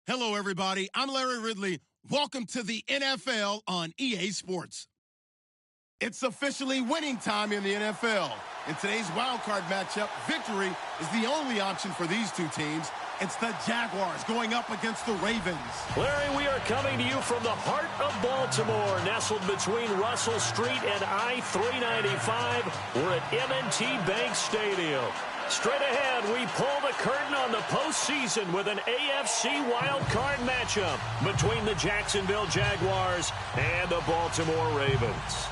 Hello, everybody. I'm Larry Ridley. Welcome to the NFL on EA Sports. It's officially winning time in the NFL. In today's wildcard matchup, victory is the only option for these two teams. It's the Jaguars going up against the Ravens. Larry, we are coming to you from the heart of Baltimore, nestled between Russell Street and I-395. We're at M&T Bank Stadium. Straight ahead, we pull the curtain on the postseason with an AFC wildcard matchup between the Jacksonville Jaguars and the Baltimore Ravens.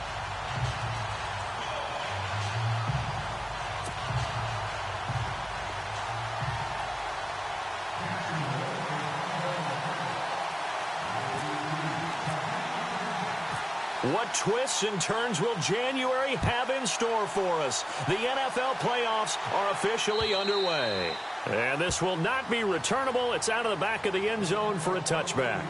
What twists and turns will January have in store for us? The NFL playoffs are officially underway. And this will not be returnable. It's out of the back of the end zone for a touchback.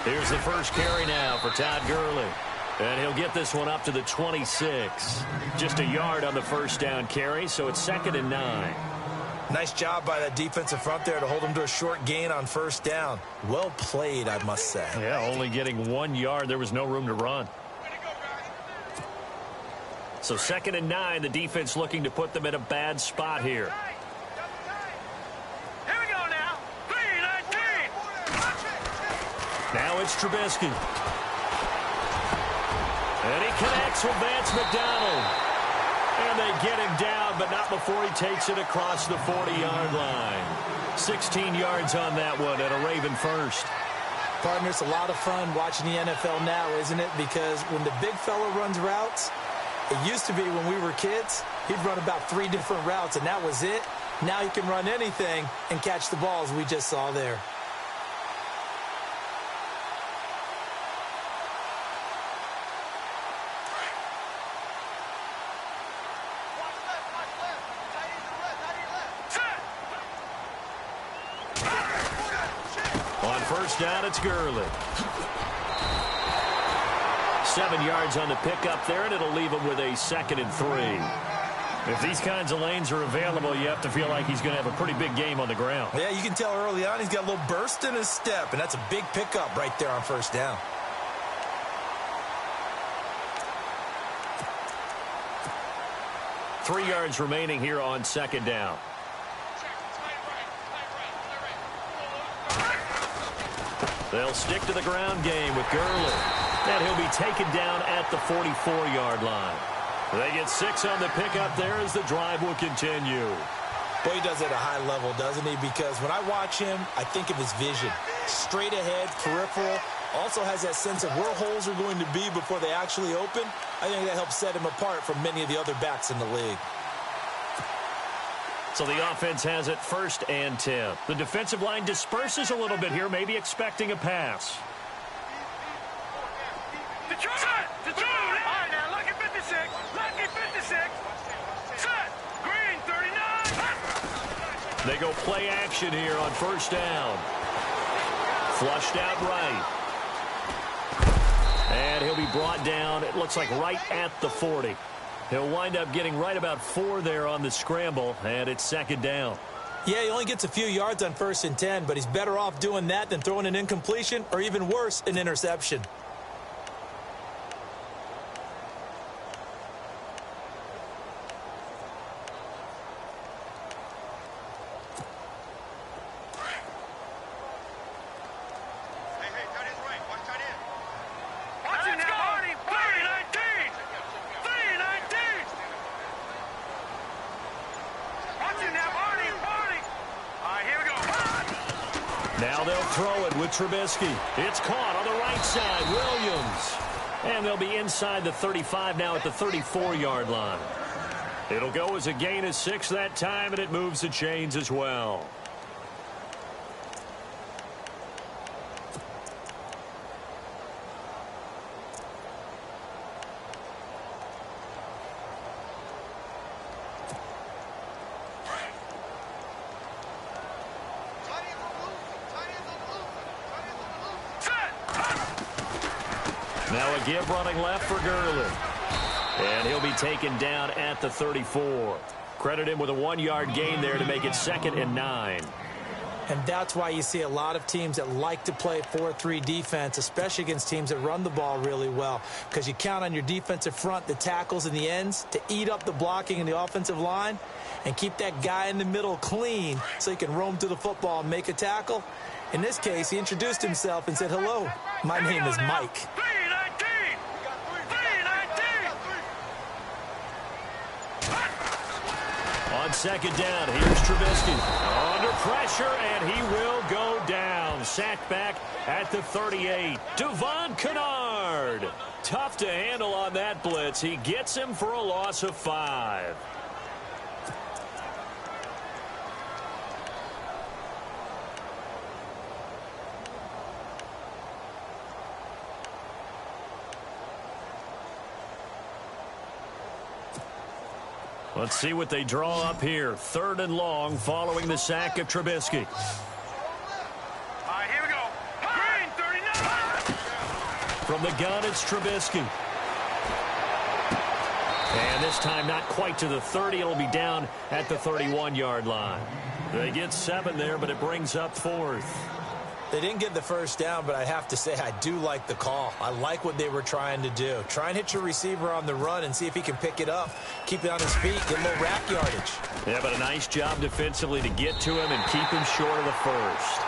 Here's the first carry now for Todd Gurley. And he'll get this one up to the 26. Just a yard on the first down carry, so it's 2nd and 9. Nice job by that defensive front there to hold him to a short gain on first down. Well played, I must say. Yeah, only getting 1 yard. There was no room to run. So 2nd and 9, the defense looking to put them in a bad spot here. Now it's Trubisky. And he connects with Vance McDonald. And they get him down, but not before he takes it across the 40-yard line. 16 yards on that one and a Raven first. Partner, it's a lot of fun watching the NFL now, isn't it? Because when the big fella runs routes, it used to be when we were kids, he'd run about 3 different routes, and that was it. Now he can run anything and catch the balls we just saw there. First down, it's Gurley. 7 yards on the pickup there, and it'll leave him with a 2nd and 3. If these kinds of lanes are available, you have to feel like he's going to have a pretty big game on the ground. Yeah, you can tell early on he's got a little burst in his step, and that's a big pickup right there on first down. Three yards remaining here on 2nd down. They'll stick to the ground game with Gurley. And he'll be taken down at the 44-yard line. They get 6 on the pickup there as the drive will continue. Boy, he does it at a high level, doesn't he? Because when I watch him, I think of his vision. Straight ahead, peripheral. Also has that sense of where holes are going to be before they actually open. I think that helps set him apart from many of the other backs in the league. So the offense has it 1st and 10. The defensive line disperses a little bit here, maybe expecting a pass. Set! All right, now, lucky 56. Lucky 56. Set! Green, 39. They go play action here on first down. Flushed out right. And he'll be brought down, it looks like right at the 40. He'll wind up getting right about 4 there on the scramble, and it's 2nd down. Yeah, he only gets a few yards on 1st and 10, but he's better off doing that than throwing an incompletion or even worse, an interception. Now they'll throw it with Trubisky. It's caught on the right side. Williams. And they'll be inside the 35 now at the 34-yard line. It'll go as a gain of 6 that time, and it moves the chains as well. A give running left for Gurley. And he'll be taken down at the 34. Credit him with a 1-yard gain there to make it 2nd and 9. And that's why you see a lot of teams that like to play 4-3 defense, especially against teams that run the ball really well, because you count on your defensive front, the tackles and the ends, to eat up the blocking in the offensive line and keep that guy in the middle clean so he can roam to the football and make a tackle. In this case, he introduced himself and said, "Hello, my name is Mike." 319! 319! On 2nd down, here's Trubisky. Under pressure, and he will go down. Sacked back at the 38. Devon Kennard. Tough to handle on that blitz. He gets him for a loss of 5. Let's see what they draw up here. 3rd and long following the sack of Trubisky. All right, here we go. Green, 39! From the gun, it's Trubisky. And this time not quite to the 30. It'll be down at the 31-yard line. They get 7 there, but it brings up 4th. They didn't get the first down, but I have to say I do like the call. I like what they were trying to do. Try and hit your receiver on the run and see if he can pick it up, keep it on his feet, get a little rack yardage. Yeah, but a nice job defensively to get to him and keep him short of the first.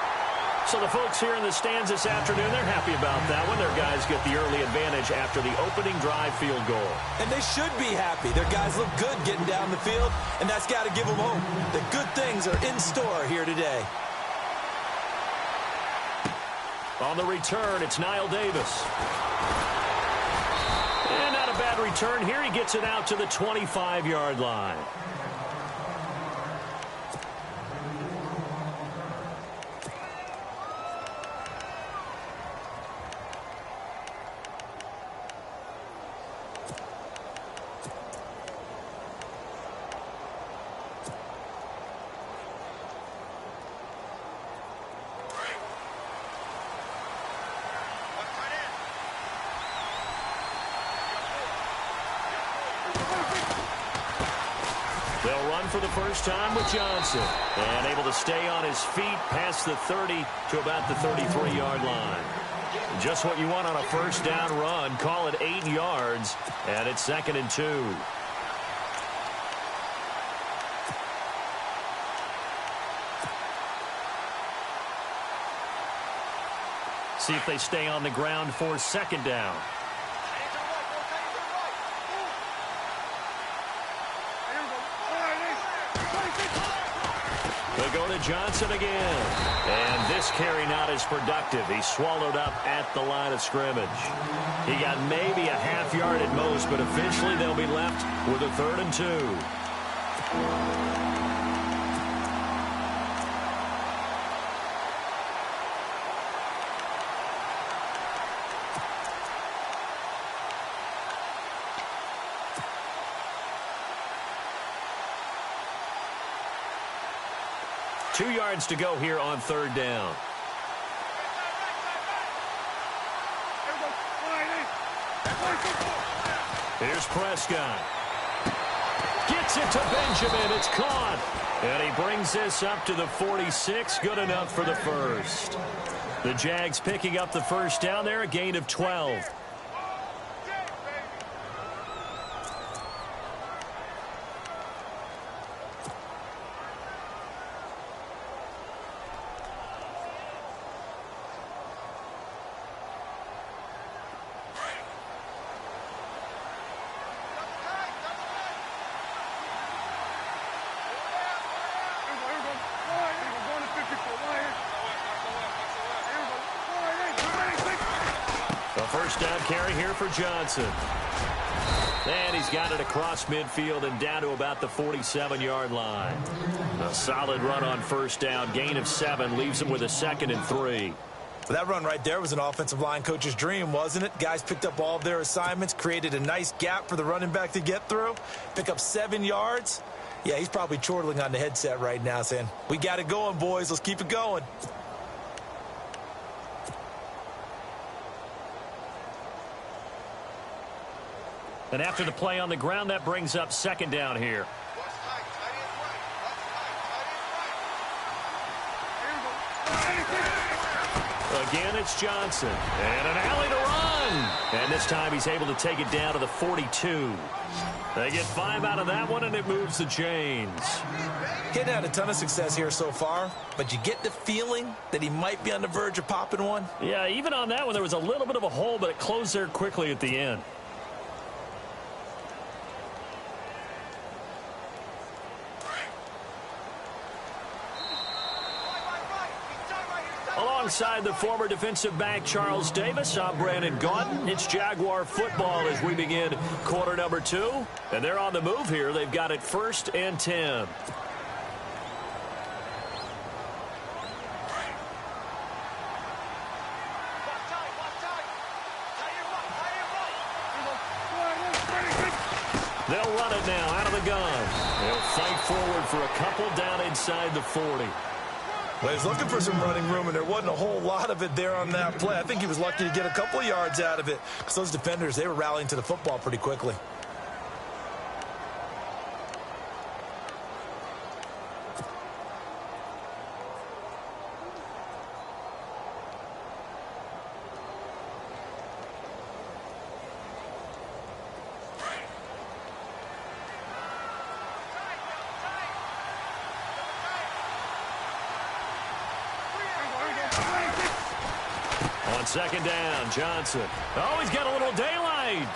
So the folks here in the stands this afternoon, they're happy about that one. Their guys get the early advantage after the opening drive field goal. And they should be happy. Their guys look good getting down the field, and that's got to give them hope. The good things are in store here today. On the return, it's Niall Davis. And not a bad return here. He gets it out to the 25-yard line. They'll run for the first time with Johnson. And able to stay on his feet past the 30 to about the 33-yard line. Just what you want on a first down run. Call it 8 yards. And it's 2nd and 2. See if they stay on the ground for 2nd down. They go to Johnson again. And this carry not as productive. He's swallowed up at the line of scrimmage. He got maybe a half yard at most, but eventually they'll be left with a 3rd and 2. Two yards to go here on 3rd down. Here's Prescott. Gets it to Benjamin. It's caught. And he brings this up to the 46. Good enough for the first. The Jags picking up the first down there, a gain of 12. First down carry here for Johnson. And he's got it across midfield and down to about the 47-yard line. A solid run on first down. Gain of 7 leaves him with a 2nd and 3. Well, that run right there was an offensive line coach's dream, wasn't it? Guys picked up all of their assignments, created a nice gap for the running back to get through, pick up 7 yards. Yeah, he's probably chortling on the headset right now saying, "We got it going, boys. Let's keep it going." And after the play on the ground, that brings up second down here. Again, it's Johnson. And an alley to run. And this time he's able to take it down to the 42. They get 5 out of that one, and it moves the chains. He hadn't had a ton of success here so far, but you get the feeling that he might be on the verge of popping one. Yeah, even on that one, there was a little bit of a hole, but it closed there quickly at the end. Alongside the former defensive back Charles Davis, I'm Brandon Gaudin. It's Jaguar football as we begin quarter number 2. And they're on the move here. They've got it 1st and 10. They'll run it now out of the gun. They'll fight forward for a couple down inside the 40. Well, he's looking for some running room, and there wasn't a whole lot of it there on that play. I think he was lucky to get a couple yards out of it because those defenders, they were rallying to the football pretty quickly. On second down, Johnson. Oh, he's got a little daylight.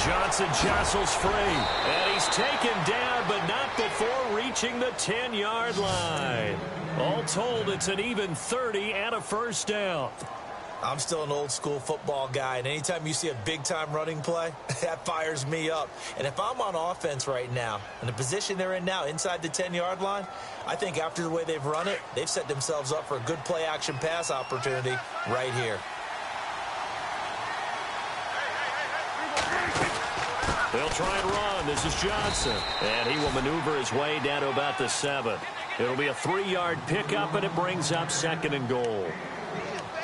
Johnson jostles free. And he's taken down, but not before reaching the 10-yard line. All told, it's an even 30 and a first down. I'm still an old-school football guy, and anytime you see a big-time running play, that fires me up. And if I'm on offense right now, in the position they're in now, inside the 10-yard line, I think after the way they've run it, they've set themselves up for a good play-action pass opportunity right here. They'll try and run. This is Johnson. And he will maneuver his way down to about the 7. It'll be a 3-yard pickup, and it brings up 2nd and goal.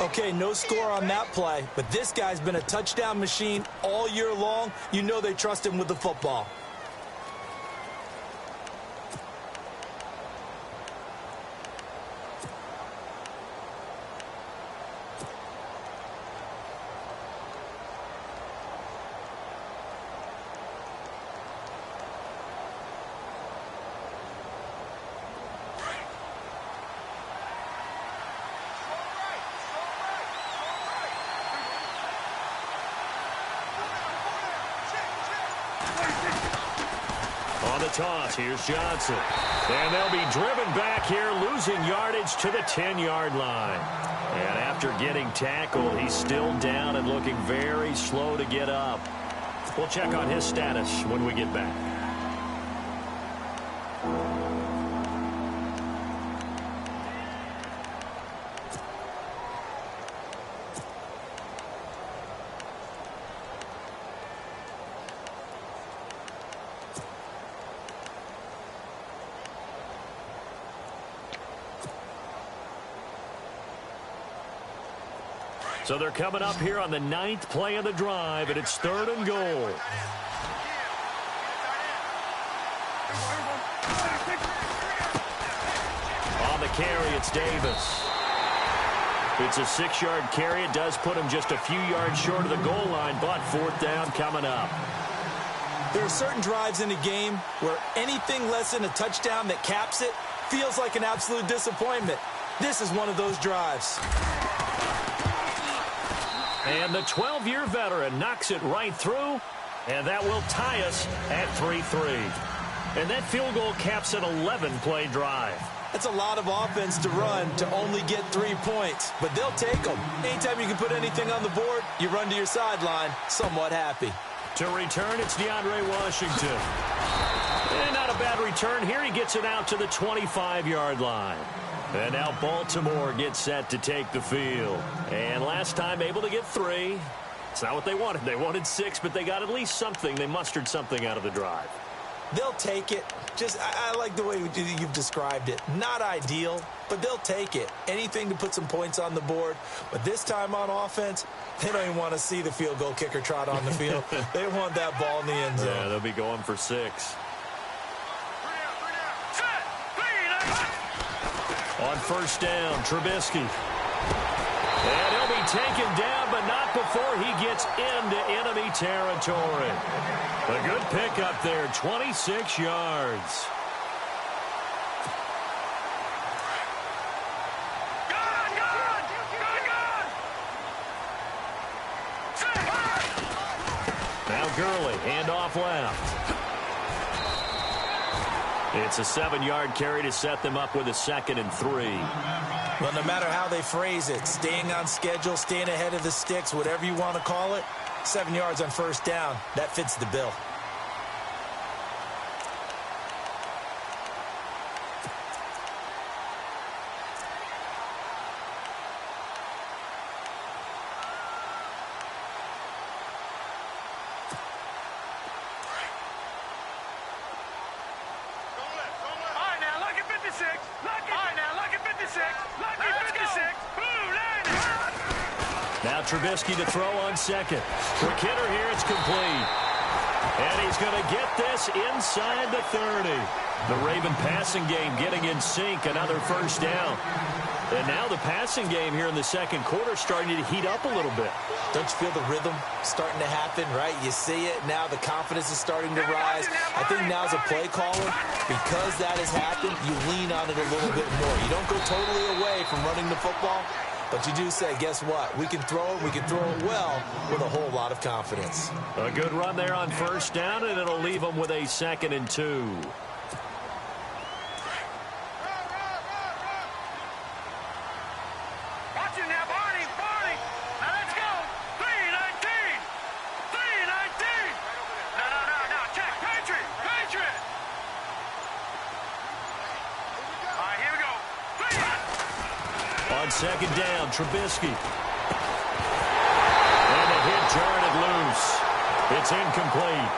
Okay, no score on that play, but this guy's been a touchdown machine all year long. You know they trust him with the football. On the toss, here's Johnson. And they'll be driven back here, losing yardage to the 10-yard line. And after getting tackled, he's still down and looking very slow to get up. We'll check on his status when we get back. So they're coming up here on the 9th play of the drive, and it's 3rd and goal. On the carry, it's Davis. It's a 6-yard carry. It does put him just a few yards short of the goal line, but 4th down coming up. There are certain drives in a game where anything less than a touchdown that caps it feels like an absolute disappointment. This is one of those drives. And the 12-year veteran knocks it right through, and that will tie us at 3-3. And that field goal caps an 11-play drive. That's a lot of offense to run to only get 3 points, but they'll take them. Anytime you can put anything on the board, you run to your sideline somewhat happy. To return, it's DeAndre Washington. And not a bad return here. He gets it out to the 25-yard line. And now Baltimore gets set to take the field. And last time able to get 3. It's not what they wanted. They wanted 6, but they got at least something. They mustered something out of the drive. They'll take it. I like the way you've described it. Not ideal, but they'll take it. Anything to put some points on the board. But this time on offense, they don't even want to see the field goal kicker trot on the field. They want that ball in the end zone. Yeah, they'll be going for 6. On first down, Trubisky. And he'll be taken down, but not before he gets into enemy territory. A good pickup there, 26 yards. Now Gurley, handoff left. It's a 7-yard carry to set them up with a 2nd and 3. Well, no matter how they phrase it, staying on schedule, staying ahead of the sticks, whatever you want to call it, 7 yards on first down, that fits the bill. Now Trubisky to throw on 2nd. For Kidder here, it's complete. And he's going to get this inside the 30. The Raven passing game getting in sync, another first down. And now the passing game here in the second quarter starting to heat up a little bit. Don't you feel the rhythm starting to happen, right? You see it. Now the confidence is starting to rise. I think now as a play caller, because that has happened, you lean on it a little bit more. You don't go totally away from running the football, but you do say, guess what? We can throw it. We can throw it well with a whole lot of confidence. A good run there on first down, and it'll leave them with a 2nd and 2. On 2nd down, Trubisky. And a hit jarred it loose. It's incomplete.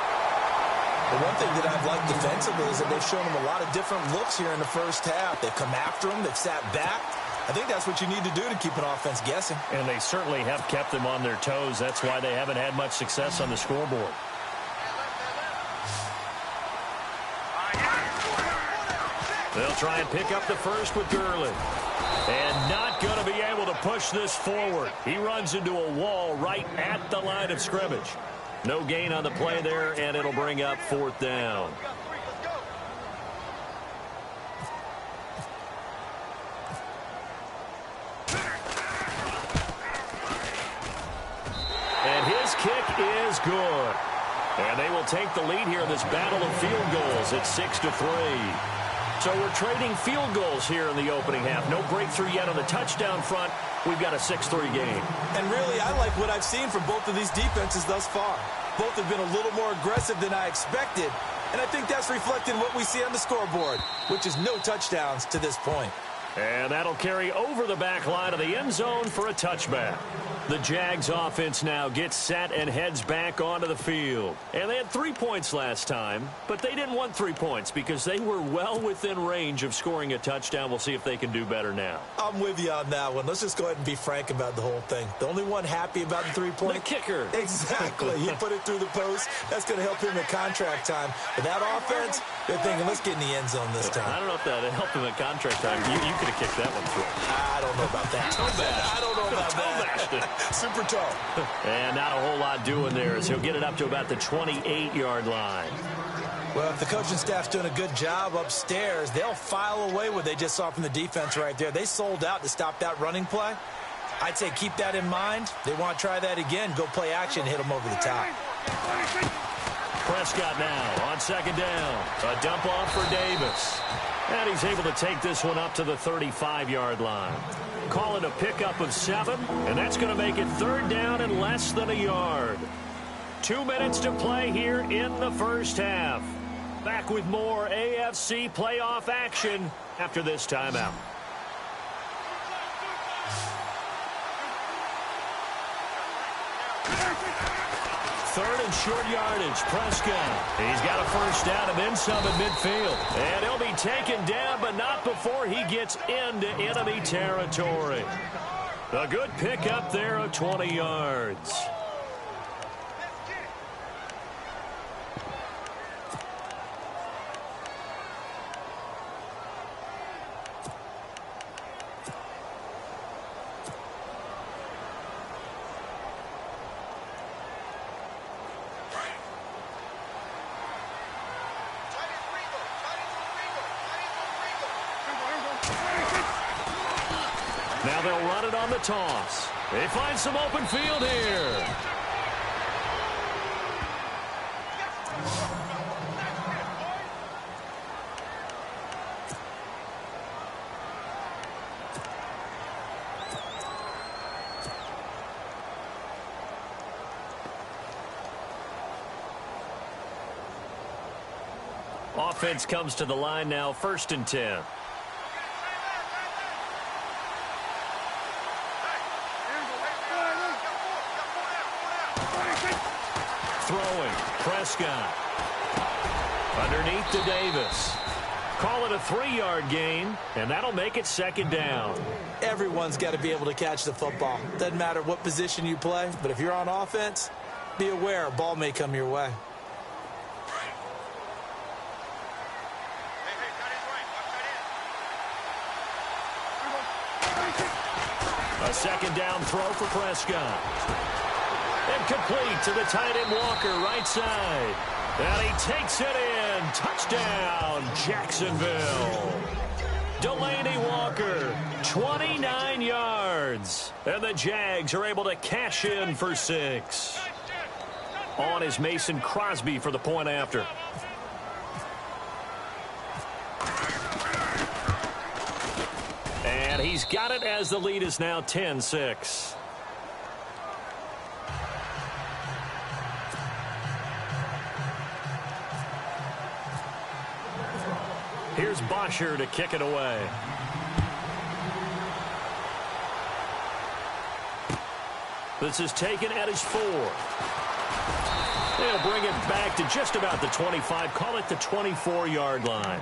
The one thing that I've liked defensively is that they've shown them a lot of different looks here in the first half. They've come after them. They've sat back. I think that's what you need to do to keep an offense guessing. And they certainly have kept them on their toes. That's why they haven't had much success on the scoreboard. They'll try and pick up the first with Gurley. And not going to be able to push this forward. He runs into a wall right at the line of scrimmage. No gain on the play there, and it'll bring up 4th down. And his kick is good. And they will take the lead here in this battle of field goals at 6-3. So we're trading field goals here in the opening half. No breakthrough yet on the touchdown front. We've got a 6-3 game. And really, I like what I've seen from both of these defenses thus far. Both have been a little more aggressive than I expected. And I think that's reflected in what we see on the scoreboard, which is no touchdowns to this point. And that'll carry over the back line of the end zone for a touchback. The Jags offense now gets set and heads back onto the field. And they had 3 points last time, but they didn't want 3 points because they were well within range of scoring a touchdown. We'll see if they can do better now. I'm with you on that one. Let's just go ahead and be frank about the whole thing. The only one happy about the 3-point. The kicker. Exactly. He put it through the post. That's going to help him at contract time. But that offense, they're thinking, let's get in the end zone this time. I don't know if that helped him at contract time. You could have kicked that one through. I don't know about that. I don't know about that. Super toe. And not a whole lot doing there as he'll get it up to about the 28-yard line. Well, if the coaching staff's doing a good job upstairs, they'll file away what they just saw from the defense right there. They sold out to stop that running play. I'd say keep that in mind. They want to try that again. Go play action, hit them over the top. Prescott now on 2nd down. A dump off for Davis. And he's able to take this one up to the 35-yard line. Call it a pickup of 7, and that's going to make it 3rd down and less than a yard. 2 minutes to play here in the first half. Back with more AFC playoff action after this timeout. Third and short yardage. Prescott. He's got a first down and then some at midfield. And he'll be taken down, but not before he gets into enemy territory. A good pickup there of 20 yards. Now they'll run it on the toss. They find some open field here. Offense comes to the line now, 1st and 10. Throwing, Prescott. Underneath to Davis. Call it a 3-yard gain, and that'll make it 2nd down. Everyone's got to be able to catch the football. Doesn't matter what position you play, but if you're on offense, be aware a ball may come your way. A 2nd down throw for Prescott. And complete to the tight end Walker, right side. And he takes it in. Touchdown, Jacksonville. Delaney Walker, 29 yards. And the Jags are able to cash in for 6. On is Mason Crosby for the point after. And he's got it as the lead is now 10-6. Here's Bosher to kick it away. This is taken at his 4. They'll bring it back to just about the 25. Call it the 24-yard line.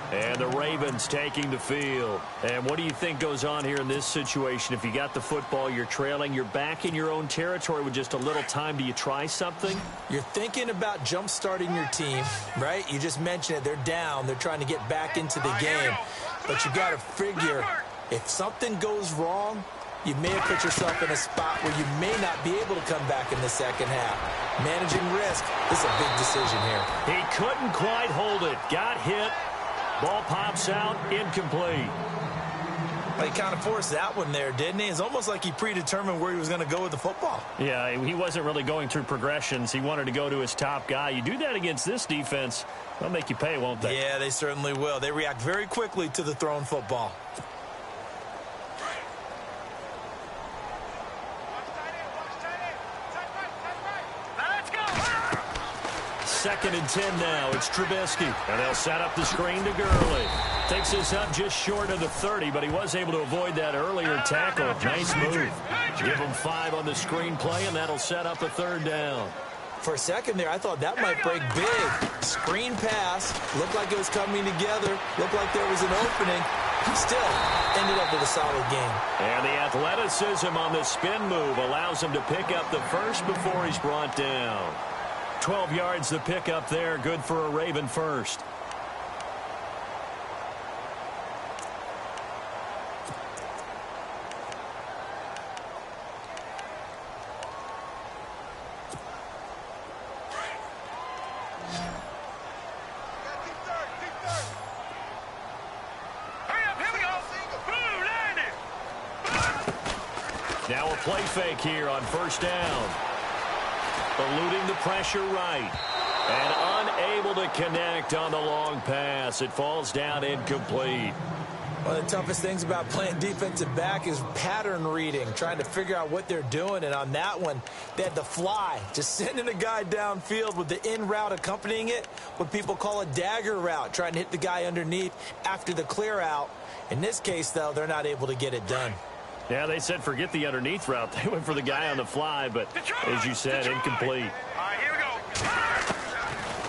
And the Ravens taking the field. And what do you think goes on here in this situation? If you got the football, you're trailing, you're back in your own territory with just a little time. Do you try something? You're thinking about jump-starting your team, right? You just mentioned it. They're down. They're trying to get back into the game. But you got to figure, if something goes wrong, you may have put yourself in a spot where you may not be able to come back in the second half. Managing risk is a big decision here. He couldn't quite hold it. Got hit. Ball pops out, incomplete. Well, he kind of forced that one there, didn't he? It's almost like he predetermined where he was going to go with the football. Yeah, he wasn't really going through progressions. He wanted to go to his top guy. You do that against this defense, they'll make you pay, won't they? Yeah, they certainly will. They react very quickly to the thrown football. Second and 10 now. It's Trubisky. And they'll set up the screen to Gurley. Takes us up just short of the 30, but he was able to avoid that earlier tackle. Nice move. Give him 5 on the screen play, and that'll set up a 3rd down. For a second there, I thought that might break big. Screen pass. Looked like it was coming together. Looked like there was an opening. Still ended up with a solid game. And the athleticism on the spin move allows him to pick up the first before he's brought down. 12 yards to pick up there. Good for a Raven first. Now a play fake here on 1st down. Eluding the pressure right. And unable to connect on the long pass. It falls down incomplete. One of the toughest things about playing defensive back is pattern reading, trying to figure out what they're doing. And on that one, they had to fly, just sending a guy downfield with the in route accompanying it, what people call a dagger route, trying to hit the guy underneath after the clear out. In this case, though, they're not able to get it done. Yeah, they said forget the underneath route. They went for the guy on the fly, but as you said, incomplete.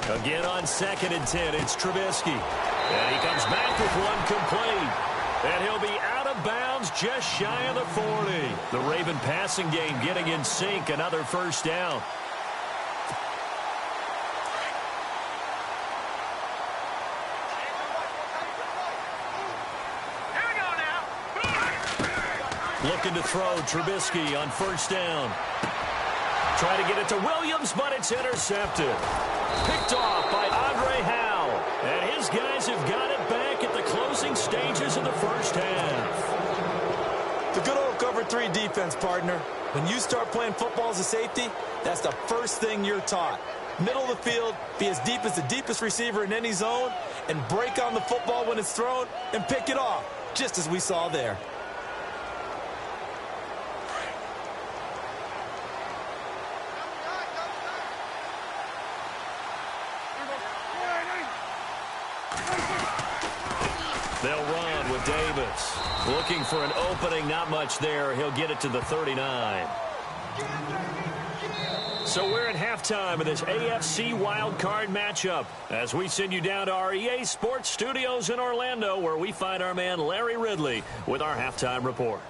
Again on 2nd and 10, it's Trubisky. And he comes back with one complete. And he'll be out of bounds just shy of the 40. The Raven passing game getting in sync, another first down. Here we go now. Looking to throw, Trubisky on 1st down. Trying to get it to Williams, but it's intercepted. Picked off by Andre Howe. And his guys have got it back at the closing stages of the first half. The good old cover 3 defense, partner. When you start playing football as a safety, that's the first thing you're taught. Middle of the field, be as deep as the deepest receiver in any zone, and break on the football when it's thrown and pick it off, just as we saw there. They'll run with Davis. Looking for an opening, not much there. He'll get it to the 39. So we're at halftime of this AFC wildcard matchup as we send you down to our EA Sports Studios in Orlando, where we find our man Larry Ridley with our halftime report.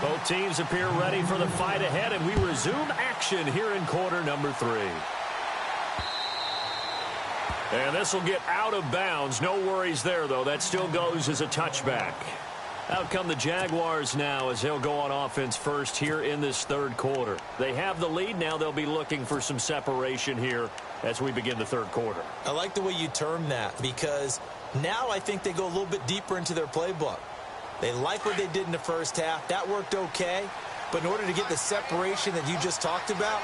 Both teams appear ready for the fight ahead, and we resume action here in quarter number 3. And this will get out of bounds. No worries there, though. That still goes as a touchback. Out come the Jaguars now as they'll go on offense first here in this 3rd quarter. They have the lead. Now they'll be looking for some separation here as we begin the 3rd quarter. I like the way you term that, because now I think they go a little bit deeper into their playbook. They like what they did in the first half. That worked okay. But in order to get the separation that you just talked about,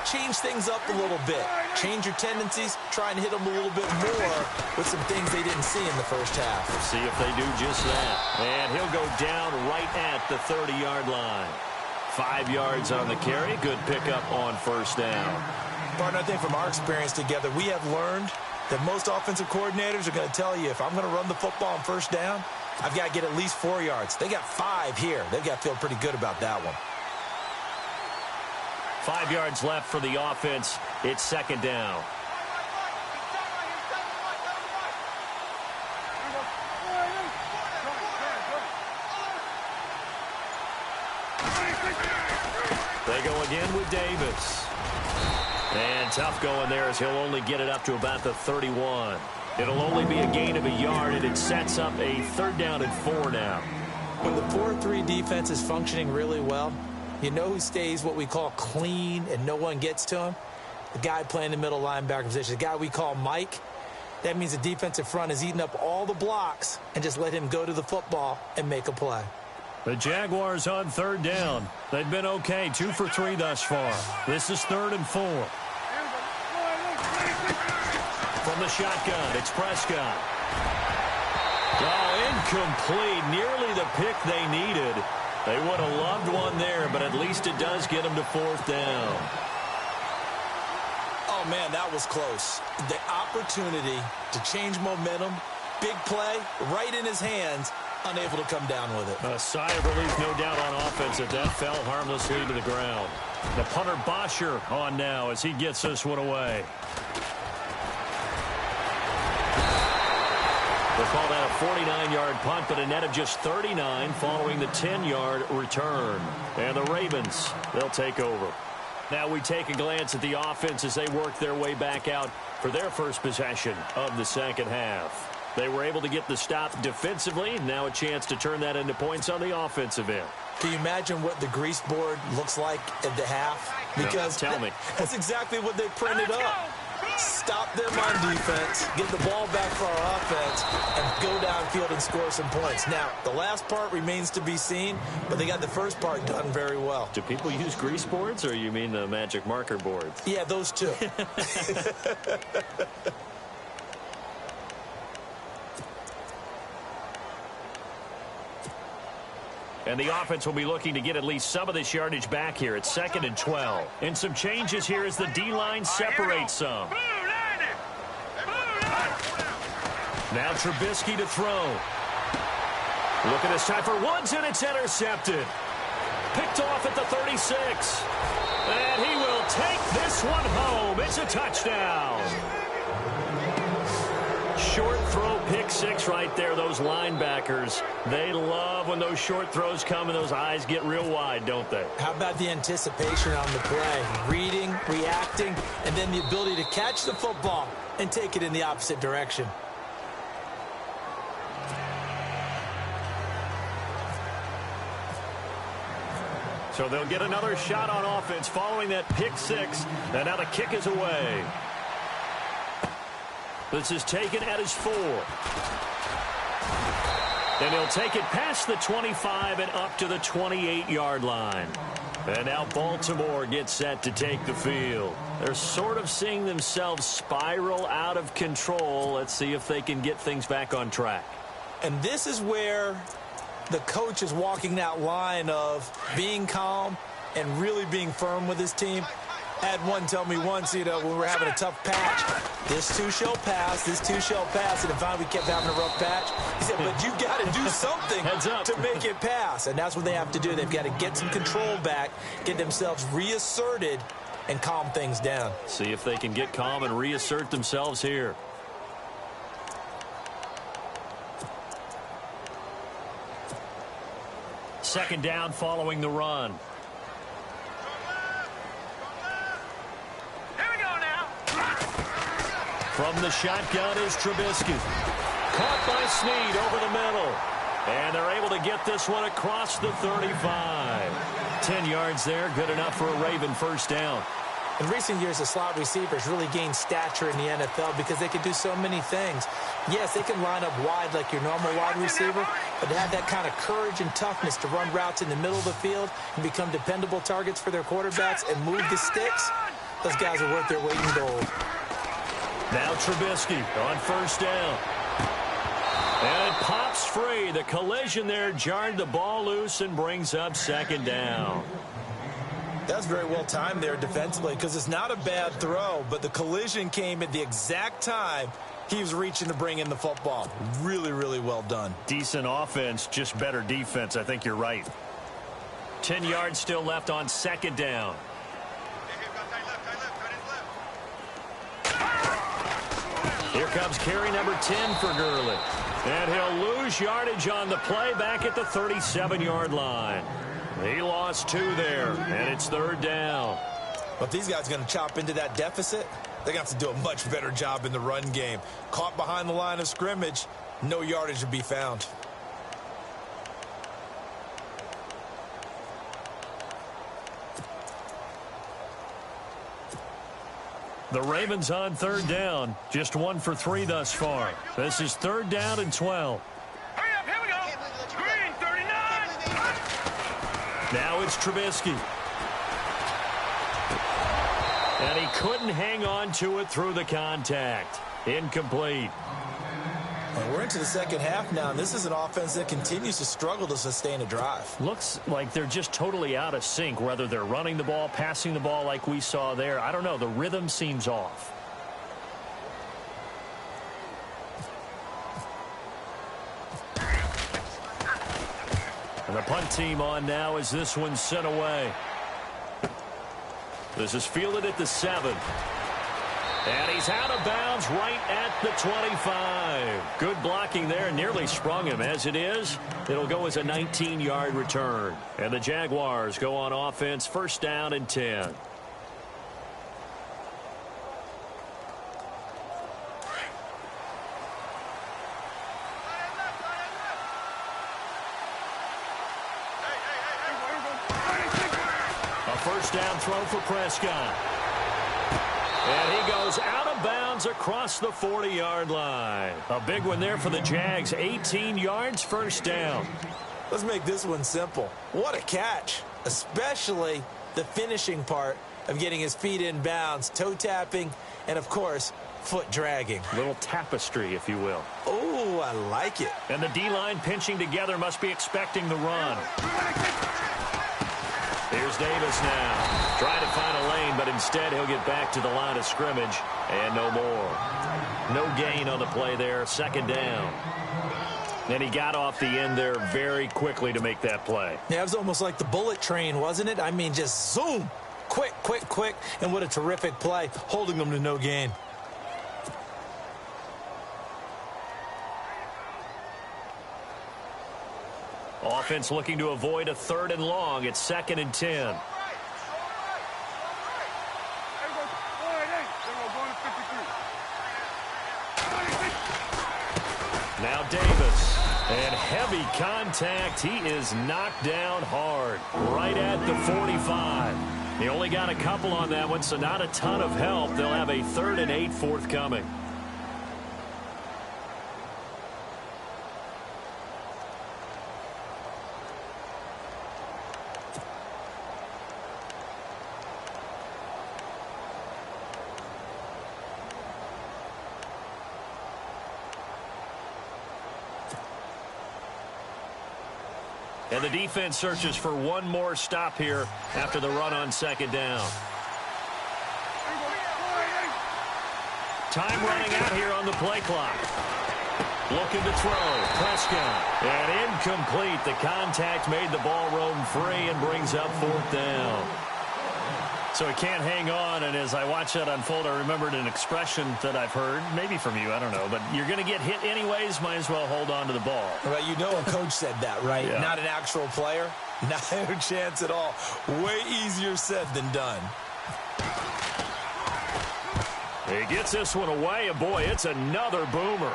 change things up a little bit. Change your tendencies. Try and hit them a little bit more with some things they didn't see in the first half. See if they do just that. And he'll go down right at the 30-yard line. 5 yards on the carry. Good pickup on 1st down. Partner, I think from our experience together, we have learned that most offensive coordinators are going to tell you, if I'm going to run the football on 1st down, I've got to get at least 4 yards. They got 5 here. They've got to feel pretty good about that one. 5 yards left for the offense. It's 2nd down. They go again with Davis. And tough going there as he'll only get it up to about the 31. It'll only be a gain of a yard, and it sets up a 3rd down and 4 now. When the 4-3 defense is functioning really well, you know who stays what we call clean and no one gets to him? The guy playing the middle linebacker position, the guy we call Mike. That means the defensive front is eating up all the blocks and just let him go to the football and make a play. The Jaguars on 3rd down. They've been okay, 2 for 3 thus far. This is 3rd and 4. From the shotgun, it's Prescott. Oh, incomplete. Nearly the pick they needed. They would have loved one there, but at least it does get them to 4th down. Oh, man, that was close. The opportunity to change momentum, big play, right in his hands, unable to come down with it. A sigh of relief, no doubt, on offense as that fell harmlessly to the ground. The punter Bosher on now as he gets this one away. They'll call that a 49-yard punt, but a net of just 39 following the 10-yard return. And the Ravens, they'll take over. Now we take a glance at the offense as they work their way back out for their first possession of the 2nd half. They were able to get the stop defensively. Now a chance to turn that into points on the offensive end. Can you imagine what the grease board looks like at the half? Because no, tell me. That's exactly what they printed up. Stop them on defense, get the ball back for our offense, and go downfield and score some points. Now, the last part remains to be seen, but they got the first part done very well. Do people use grease boards, or you mean the magic marker boards? Yeah, those two. And the offense will be looking to get at least some of this yardage back here. It's 2nd and 12. And some changes here as the D-line separates some. Now Trubisky to throw. Look at this time for Woods, and it's intercepted. Picked off at the 36. And he will take this one home. It's a touchdown. Short throw, pick six right there. Those linebackers, they love when those short throws come and those eyes get real wide, don't they? How about the anticipation on the play? Reading, reacting, and then the ability to catch the football and take it in the opposite direction. So they'll get another shot on offense following that pick six. And now the kick is away. This is taken at his 4. And he'll take it past the 25 and up to the 28-yard line. And now Baltimore gets set to take the field. They're sort of seeing themselves spiral out of control. Let's see if they can get things back on track. And this is where the coach is walking that line of being calm and really being firm with his team. I had one tell me once, when we were having a tough patch, this too shall pass, this too shall pass. And finally we kept having a rough patch. He said, but you got to do something to make it pass. And that's what they have to do. They've got to get some control back, get themselves reasserted, and calm things down. See if they can get calm and reassert themselves here. Second down following the run. Here we go now. From the shotgun is Trubisky. Caught by Snead over the middle. And they're able to get this one across the 35. 10 yards there, good enough for a Raven first down. In recent years, the slot receivers really gained stature in the NFL because they can do so many things. Yes, they can line up wide like your normal wide receiver, but to have that kind of courage and toughness to run routes in the middle of the field and become dependable targets for their quarterbacks and move the sticks, those guys are worth their weight in gold. Now Trubisky on first down. And it pops free. The collision there jarred the ball loose and brings up second down. That's very well timed there defensively because it's not a bad throw, but the collision came at the exact time he was reaching to bring in the football. Really, really well done. Decent offense, just better defense. I think you're right. 10 yards still left on second down. Here comes carry number 10 for Gurley. And he'll lose yardage on the play back at the 37-yard line. He lost 2 there, and it's third down. But these guys are going to chop into that deficit. They're going to have to do a much better job in the run game. Caught behind the line of scrimmage, no yardage to be found. The Ravens on third down, just 1 for 3 thus far. This is third down and 12. Hurry up, here we go. Green, 39. Now it's Trubisky. And he couldn't hang on to it through the contact. Incomplete. And we're into the second half now, and this is an offense that continues to struggle to sustain a drive. Looks like they're just totally out of sync, whether they're running the ball, passing the ball like we saw there. I don't know. The rhythm seems off. And the punt team on now as this one's sent away. This is fielded at the 7. And he's out of bounds right at the 25. Good blocking there. Nearly sprung him. As it is, it'll go as a 19-yard return. And the Jaguars go on offense, first down and 10. A first down throw for Prescott. And he goes out of bounds across the 40-yard line. A big one there for the Jags. 18 yards, first down. Let's make this one simple. What a catch, especially the finishing part of getting his feet in bounds, toe tapping, and, of course, foot dragging. Little tapestry, if you will. Oh, I like it. And the D-line pinching together, must be expecting the run. Here's Davis now. Trying to find a lane, but instead he'll get back to the line of scrimmage. And no more. No gain on the play there. Second down. And he got off the end there very quickly to make that play. Yeah, it was almost like the bullet train, wasn't it? I mean, just zoom. Quick, quick, quick. And what a terrific play, holding them to no gain. Offense looking to avoid a 3rd and long. It's 2nd and 10. Now Davis. And heavy contact. He is knocked down hard. Right at the 45. He only got a couple on that one, so not a ton of help. They'll have a 3rd and 8 forthcoming. And the defense searches for one more stop here after the run on 2nd down. Time running out here on the play clock. Looking to throw. Prescott. And incomplete. The contact made the ball roam free and brings up 4th down. So he can't hang on, and as I watch that unfold, I remembered an expression that I've heard, maybe from you, I don't know, but you're going to get hit anyways, might as well hold on to the ball. Well, you know a coach said that, right? Yeah. Not an actual player. Not a chance at all. Way easier said than done. He gets this one away, and boy, it's another boomer.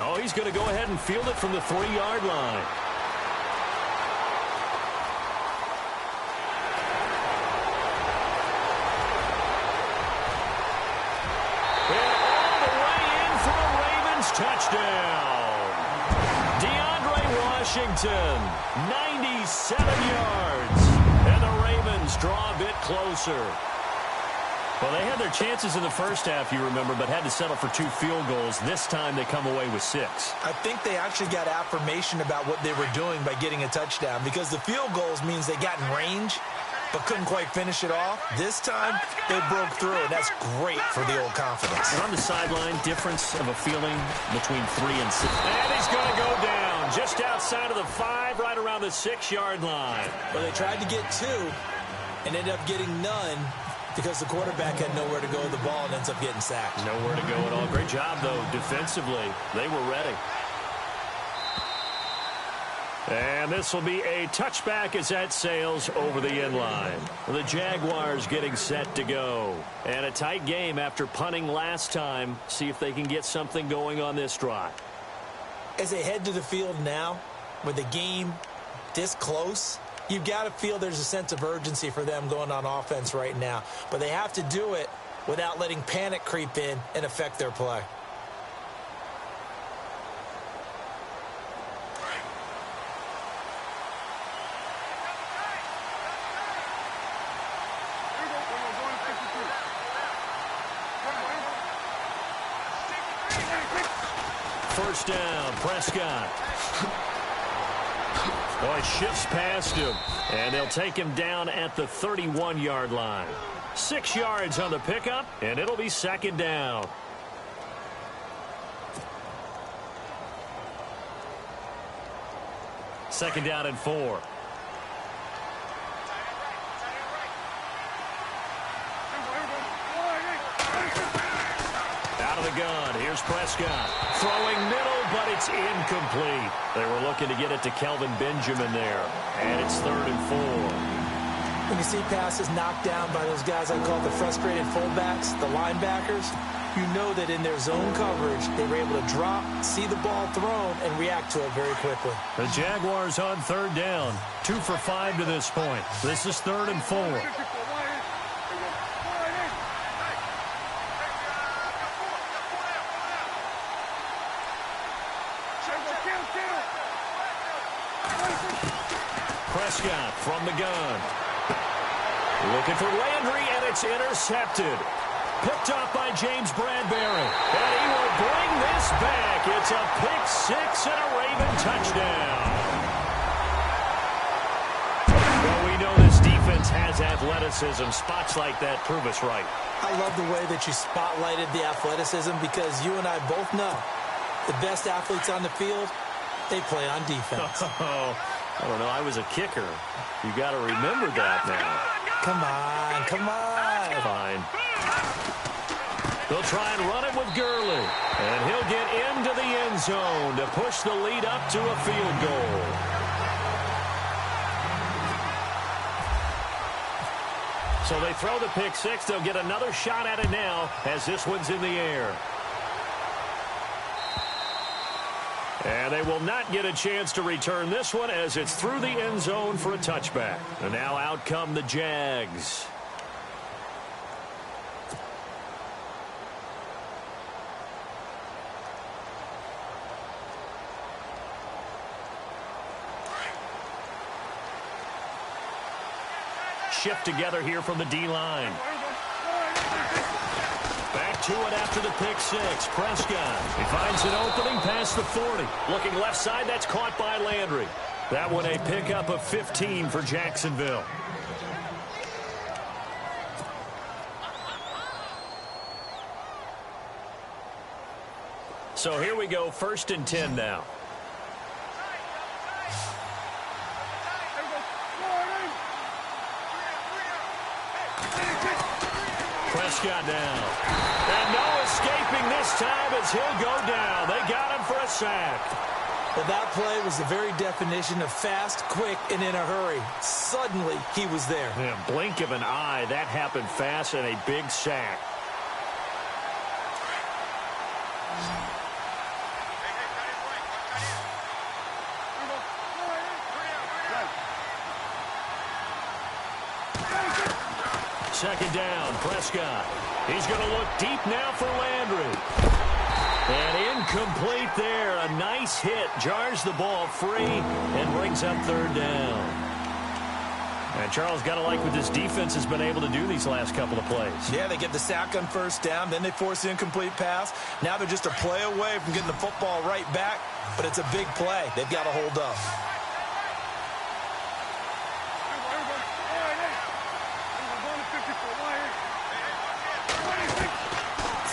Oh, he's going to go ahead and field it from the 3-yard line. Touchdown. DeAndre Washington, 97 yards. And the Ravens draw a bit closer. Well, they had their chances in the first half, you remember, but had to settle for 2 field goals. This time they come away with 6. I think they actually got affirmation about what they were doing by getting a touchdown, because the field goals means they got in range but couldn't quite finish it off. This time, they broke through, and that's great for the old confidence. And on the sideline, difference of a feeling between 3 and 6. And he's going to go down just outside of the 5, right around the 6-yard line. Well, they tried to get 2 and ended up getting none because the quarterback had nowhere to go with the ball and ends up getting sacked. Nowhere to go at all. Great job, though, defensively. They were ready. And this will be a touchback as that sails over the end line. The Jaguars getting set to go. And a tight game after punting last time. See if they can get something going on this drive. As they head to the field now, with the game this close, you've got to feel there's a sense of urgency for them going on offense right now. But they have to do it without letting panic creep in and affect their play. First down, Prescott. Boy, shifts past him, and they'll take him down at the 31-yard line. 6 yards on the pickup, and it'll be 2nd down. Second down and 4. Out of the gun, here's Prescott. Throwing middle, but it's incomplete. They were looking to get it to Kelvin Benjamin there. And it's 3rd and 4. When you see passes knocked down by those guys I call the frustrated fullbacks, the linebackers, you know that in their zone coverage, they were able to drop, see the ball thrown, and react to it very quickly. The Jaguars on 3rd down. 2 for 5 to this point. This is 3rd and 4. Prescott from the gun. Looking for Landry, and it's intercepted. Picked off by James Bradbury. And he will bring this back. It's a pick 6 and a Raven touchdown. defense has athleticism. Spots like that prove us right. I love the way that you spotlighted the athleticism because you and I both know the best athletes on the field, they play on defense. Oh, I don't know. I was a kicker. You got to remember that now. Come on, come on. Fine. They'll try and run it with Gurley. And he'll get into the end zone to push the lead up to a field goal. So they throw the pick six. They'll get another shot at it now as this one's in the air. And they will not get a chance to return this one as it's through the end zone for a touchback. And now out come the Jags. Shift together here from the D-line. Back to it after the pick six. Prescott. He finds an opening past the 40. Looking left side, that's caught by Landry. That one a pickup of 15 for Jacksonville. So here we go, 1st and 10 now. Prescott down. And no escaping this time as he'll go down. They got him for a sack. Well, that play was the very definition of fast, quick, and in a hurry. Suddenly, he was there. Yeah, blink of an eye. That happened fast and a big sack. Second down, Prescott. He's going to look deep now for Landry. And incomplete there. A nice hit. Jars the ball free and brings up 3rd down. And Charles, got to like what this defense has been able to do these last couple of plays. Yeah, they get the sack on 1st down. Then they force the incomplete pass. Now they're just a play away from getting the football right back. But it's a big play. They've got to hold up.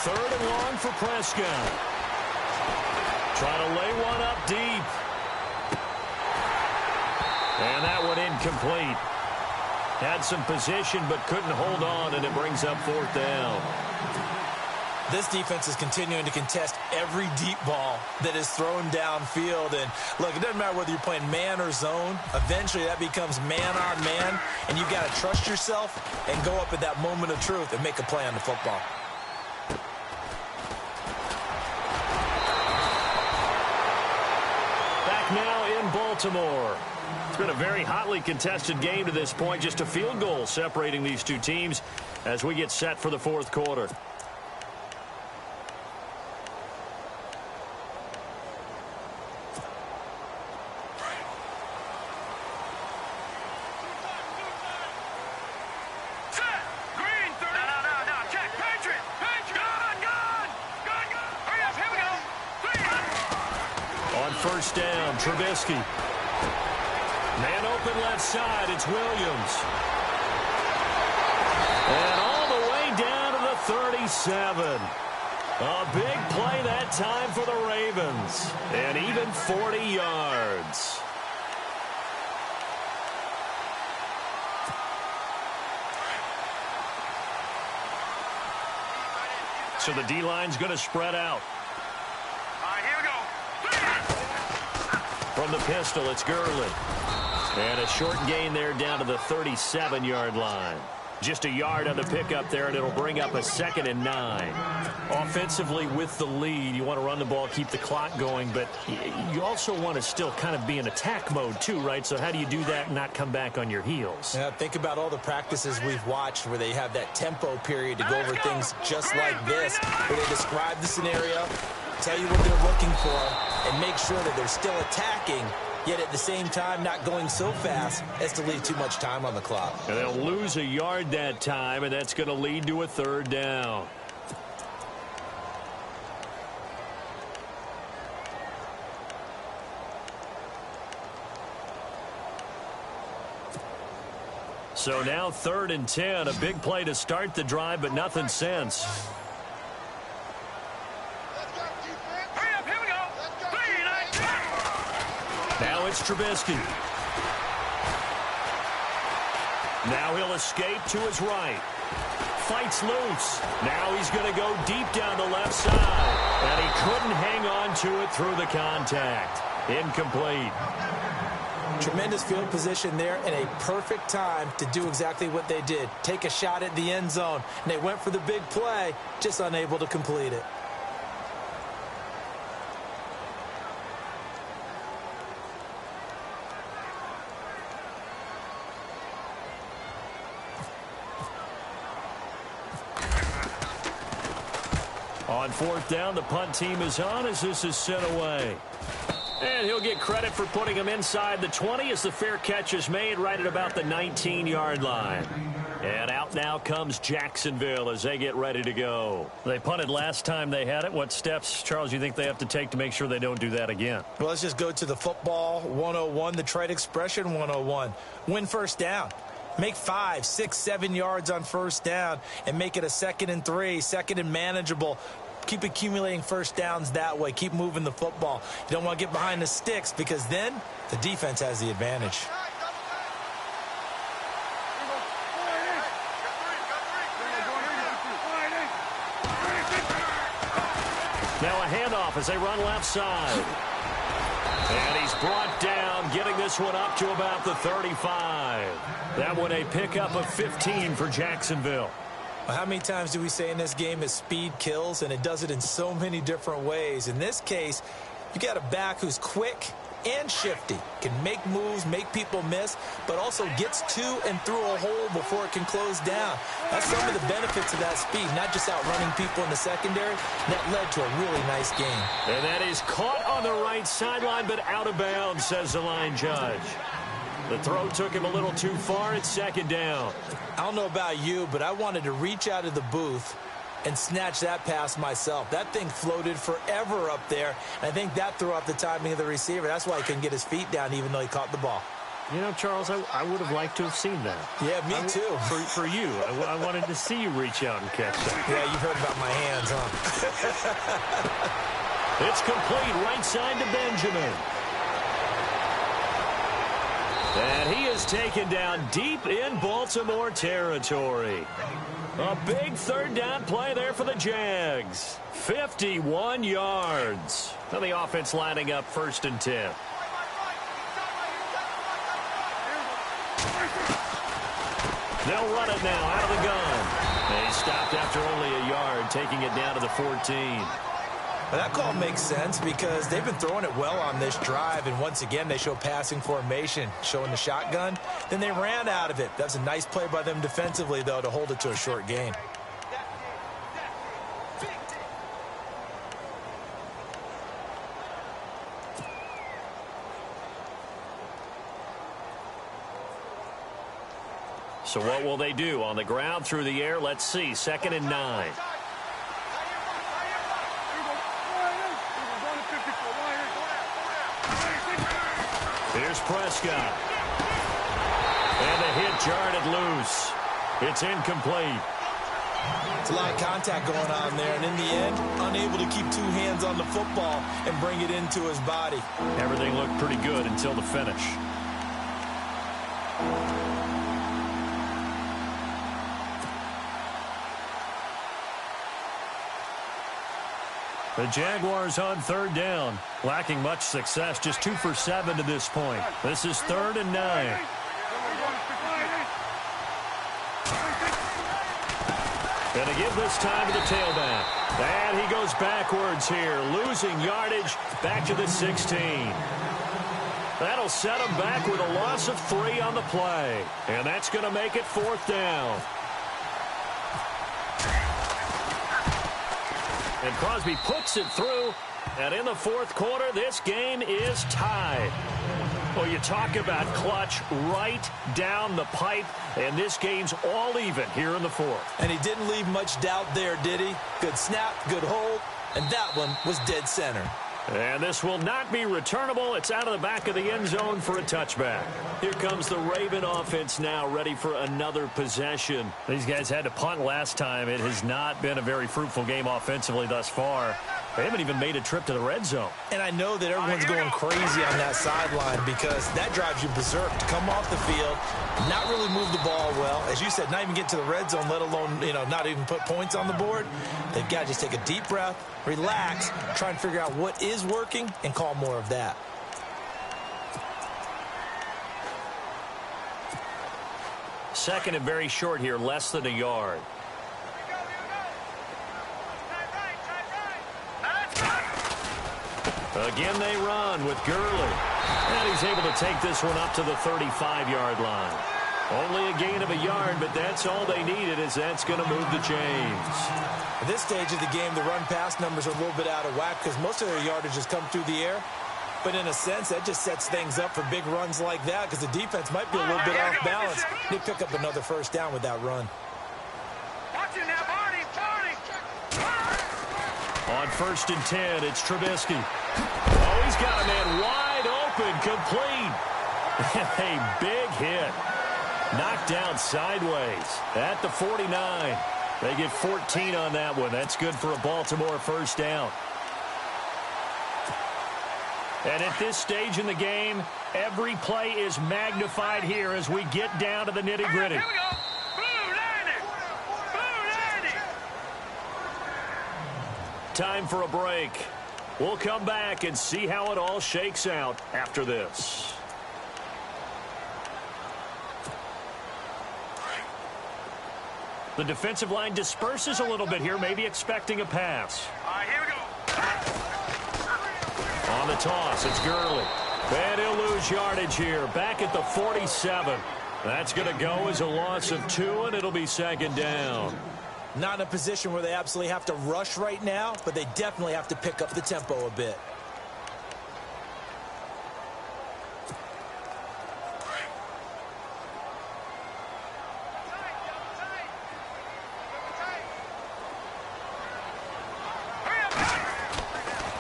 Third and long for Prescott. Trying to lay one up deep. And that one incomplete. Had some position but couldn't hold on, and it brings up 4th down. This defense is continuing to contest every deep ball that is thrown downfield. And, look, it doesn't matter whether you're playing man or zone. Eventually, that becomes man on man, and you've got to trust yourself and go up at that moment of truth and make a play on the football. Now in Baltimore. It's been a very hotly contested game to this point. Just a field goal separating these two teams as we get set for the 4th quarter. First down, Trubisky. Man open left side, it's Williams. And all the way down to the 37. A big play that time for the Ravens. And even 40 yards. So the D-line's going to spread out. From the pistol, it's Gurley. And a short gain there down to the 37-yard line. Just a yard on the pickup there, and it'll bring up a 2nd and 9. Offensively with the lead, you want to run the ball, keep the clock going, but you also want to still kind of be in attack mode too, right? So how do you do that and not come back on your heels? Yeah, think about all the practices we've watched where they have that tempo period to go over things just like this, where they describe the scenario, tell you what they're looking for, and make sure that they're still attacking, yet at the same time not going so fast as to leave too much time on the clock. And they'll lose a yard that time, and that's going to lead to a 3rd down. So now 3rd and 10. A big play to start the drive, but nothing since. Hurry up, here we go. 3, 9, Now it's Trubisky. Now he'll escape to his right. Fights loose. Now he's going to go deep down the left side. And he couldn't hang on to it through the contact. Incomplete. Tremendous field position there and a perfect time to do exactly what they did. Take a shot at the end zone. And they went for the big play, just unable to complete it. On 4th down, the punt team is on as this is sent away. And he'll get credit for putting him inside the 20 as the fair catch is made right at about the 19-yard line. And out now comes Jacksonville as they get ready to go. They punted last time they had it. What steps, Charles, you think they have to take to make sure they don't do that again? Well, let's just go to the football 101, the trade expression 101. Win first down. Make 5, 6, 7 yards on first down and make it a 2nd and 3, 2nd and manageable. Keep accumulating first downs that way. Keep moving the football. You don't want to get behind the sticks because then the defense has the advantage. Now a handoff as they run left side. And he's brought down, getting this one up to about the 35. That one a pickup of 15 for Jacksonville. Well, how many times do we say in this game is speed kills, and it does it in so many different ways. In this case, you got a back who's quick and shifty, can make moves, make people miss, but also gets to and through a hole before it can close down. That's some of the benefits of that speed, not just outrunning people in the secondary. That led to a really nice game. And that is caught on the right sideline, but out of bounds, says the line judge. The throw took him a little too far. It's 2nd down. I don't know about you, but I wanted to reach out of the booth and snatch that pass myself. That thing floated forever up there, and I think that threw off the timing of the receiver. That's why he couldn't get his feet down even though he caught the ball. You know, Charles, I would have liked to have seen that. Yeah, me too. For you. I wanted to see you reach out and catch that. Yeah, you've heard about my hands, huh? It's complete right side to Benjamin. And he is taken down deep in Baltimore territory. A big 3rd down play there for the Jags. 51 yards. Now the offense lining up 1st and 10. They'll run it now out of the gun. They stopped after only a yard, taking it down to the 14. Well, that call makes sense because they've been throwing it well on this drive, and once again they show passing formation, showing the shotgun. Then they ran out of it. That's a nice play by them defensively, though, to hold it to a short gain. So what will they do? On the ground, through the air, let's see. 2nd and 9. Here's Prescott. And the hit jarred loose. It's incomplete. It's a lot of contact going on there, and in the end, unable to keep 2 hands on the football and bring it into his body. Everything looked pretty good until the finish. The Jaguars on 3rd down, lacking much success, just 2 for 7 to this point. This is 3rd and 9. Going to give this time to the tailback. And he goes backwards here, losing yardage back to the 16. That'll set him back with a loss of 3 on the play. And that's going to make it 4th down. And Crosby puts it through. And in the 4th quarter, this game is tied. Well, you talk about clutch right down the pipe, and this game's all even here in the 4th. And he didn't leave much doubt there, did he? Good snap, good hold, and that one was dead center. And this will not be returnable. It's out of the back of the end zone for a touchback. Here comes the Raven offense now, ready for another possession. These guys had to punt last time. It has not been a very fruitful game offensively thus far. They haven't even made a trip to the red zone. And I know that everyone's going crazy on that sideline because that drives you berserk to come off the field, not really move the ball well. As you said, not even get to the red zone, let alone, not even put points on the board. They've got to just take a deep breath, relax, try and figure out what is working and call more of that. Second and very short here, less than a yard. Again, they run with Gurley. And he's able to take this one up to the 35-yard line. Only a gain of a yard, but that's all they needed, as that's going to move the chains. At this stage of the game, the run-pass numbers are a little bit out of whack because most of their yardage has come through the air. But in a sense, that just sets things up for big runs like that because the defense might be a little bit off balance. They pick up another first down with that run. Watch it now, Barney. On 1st and 10, it's Trubisky. Oh, he's got a man wide open, complete. A big hit. Knocked down sideways at the 49. They get 14 on that one. That's good for a Baltimore first down. And at this stage in the game, every play is magnified here as we get down to the nitty-gritty. Here we go. Blue landing. Blue landing. Time for a break. We'll come back and see how it all shakes out after this. The defensive line disperses a little bit here, maybe expecting a pass. All right, here we go. On the toss, it's Gurley. And he'll lose yardage here, back at the 47. That's going to go as a loss of 2, and it'll be second down. Not in a position where they absolutely have to rush right now, but they definitely have to pick up the tempo a bit.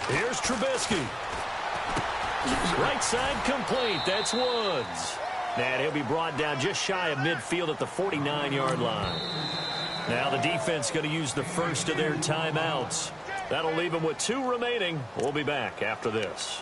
Here's Trubisky. Right side complete. That's Woods. And he'll be brought down just shy of midfield at the 49-yard line. Now the defense going to use the first of their timeouts. That'll leave them with 2 remaining. We'll be back after this.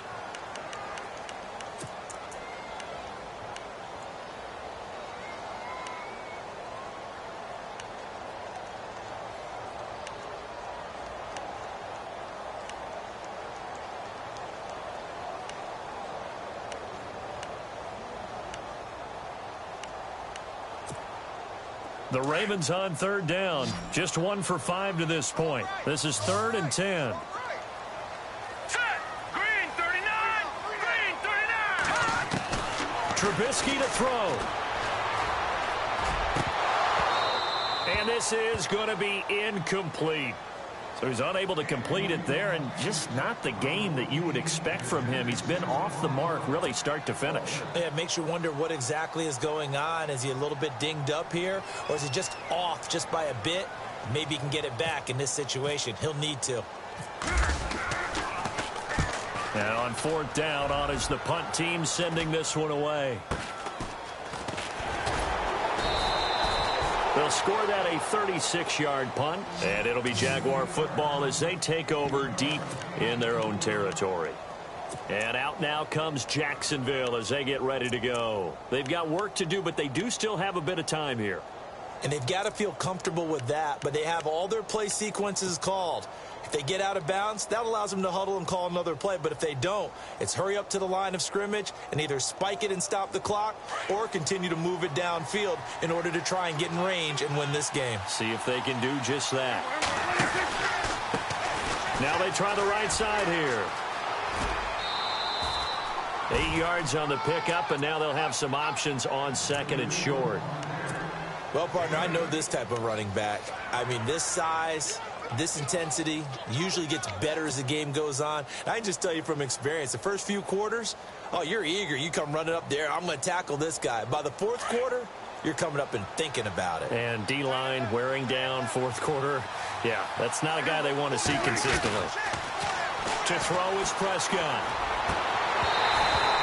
The Ravens on 3rd down. Just 1 for 5 to this point. This is 3rd and 10. Set. Green 39. Green 39. Trubisky to throw. And this is going to be incomplete. So he's unable to complete it there, and just not the game that you would expect from him. He's been off the mark really start to finish. Yeah, it makes you wonder what exactly is going on. Is he a little bit dinged up here, or is he just off just by a bit? Maybe he can get it back in this situation. He'll need to. And on 4th down, on is the punt team sending this one away. They'll score that a 36-yard punt, and it'll be Jaguar football as they take over deep in their own territory. And out now comes Jacksonville as they get ready to go. They've got work to do, but they do still have a bit of time here. And they've got to feel comfortable with that, but they have all their play sequences called. If they get out of bounds, that allows them to huddle and call another play. But if they don't, it's hurry up to the line of scrimmage and either spike it and stop the clock or continue to move it downfield in order to try and get in range and win this game. See if they can do just that. Now they try the right side here. 8 yards on the pickup, and now they'll have some options on 2nd and short. Well, partner, I know this type of running back. I mean, this size, this intensity usually gets better as the game goes on. And I can just tell you from experience, the first few quarters, oh, you're eager. You come running up there, I'm going to tackle this guy. By the 4th quarter, you're coming up and thinking about it. And D-line wearing down 4th quarter. Yeah, that's not a guy they want to see consistently. To throw is Prescott.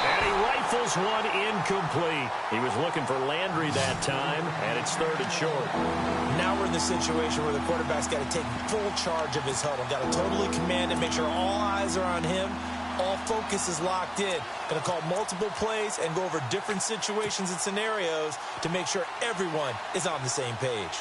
And he rifles one incomplete. He was looking for Landry that time, and it's 3rd and short. Now we're in the situation where the quarterback's got to take full charge of his huddle. Got to totally command it, make sure all eyes are on him. All focus is locked in. Going to call multiple plays and go over different situations and scenarios to make sure everyone is on the same page.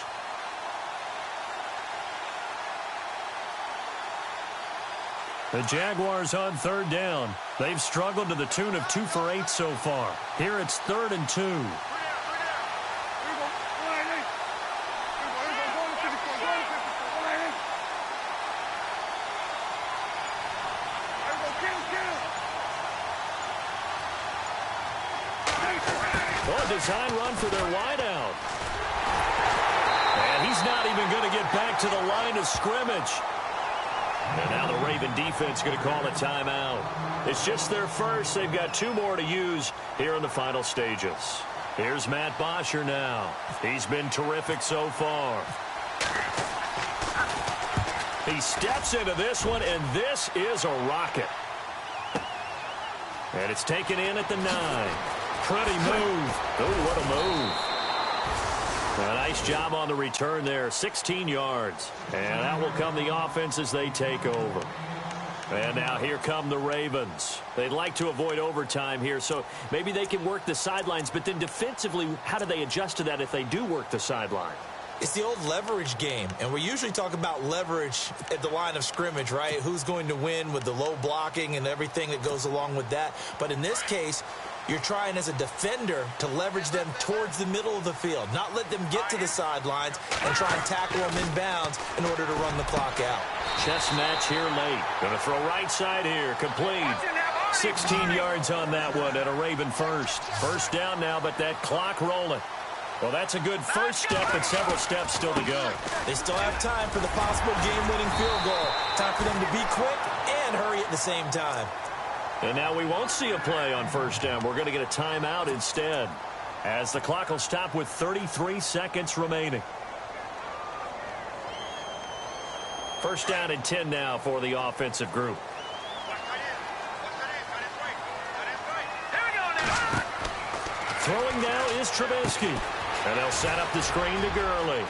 The Jaguars on 3rd down. They've struggled to the tune of 2 for 8 so far. Here it's 3rd and 2. Design run for their wideout. And he's not even going to get back to the line of scrimmage. And now the Raven defense going to call a timeout. It's just their first. They've got 2 more to use here in the final stages. Here's Matt Bosher now. He's been terrific so far. He steps into this one, and this is a rocket. And it's taken in at the 9. Pretty move. Oh, what a move. A nice job on the return there. 16 yards. And out will come the offense as they take over. And now here come the Ravens. They'd like to avoid overtime here, so maybe they can work the sidelines. But then defensively, how do they adjust to that if they do work the sideline? It's the old leverage game, and we usually talk about leverage at the line of scrimmage, right? Who's going to win with the low blocking and everything that goes along with that. But in this case, you're trying as a defender to leverage them towards the middle of the field, not let them get to the sidelines and try and tackle them in bounds in order to run the clock out. Chess match here late. Going to throw right side here. Complete. 16 yards on that one and a Raven first. First down now, but that clock rolling. Well, that's a good first step, but several steps still to go. They still have time for the possible game-winning field goal. Time for them to be quick and hurry at the same time. And now we won't see a play on first down. We're going to get a timeout instead, as the clock will stop with 33 seconds remaining. First down and 10 now for the offensive group. Throwing now is Trubisky. And they'll set up the screen to Gurley.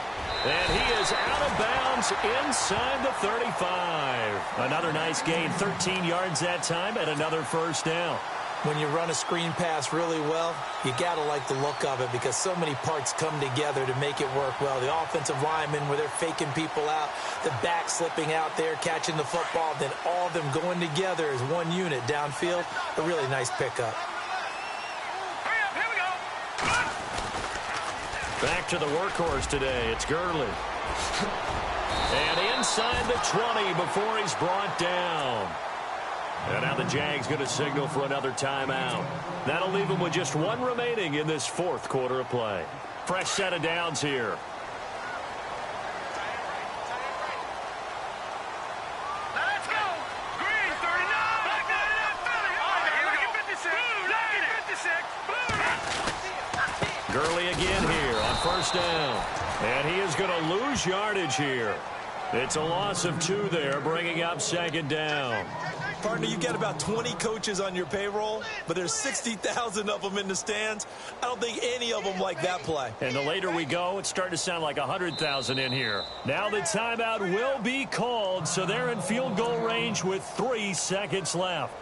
And he is out of bounds inside the 35. Another nice gain, 13 yards that time, and another first down. When you run a screen pass really well, you got to like the look of it because so many parts come together to make it work well. The offensive linemen, where they're faking people out, the back slipping out there, catching the football, then all of them going together as one unit downfield. A really nice pickup. Back to the workhorse today. It's Gurley. And inside the 20 before he's brought down. And now the Jags going to signal for another timeout. That'll leave them with just 1 remaining in this 4th quarter of play. Fresh set of downs here. Let's go. Green, 39. Gurley again here on first down. And he is going to lose yardage here. It's a loss of 2 there, bringing up 2nd down. Partner, you got about 20 coaches on your payroll, but there's 60,000 of them in the stands. I don't think any of them like that play. And the later we go, it's starting to sound like 100,000 in here. Now the timeout will be called, so they're in field goal range with 3 seconds left.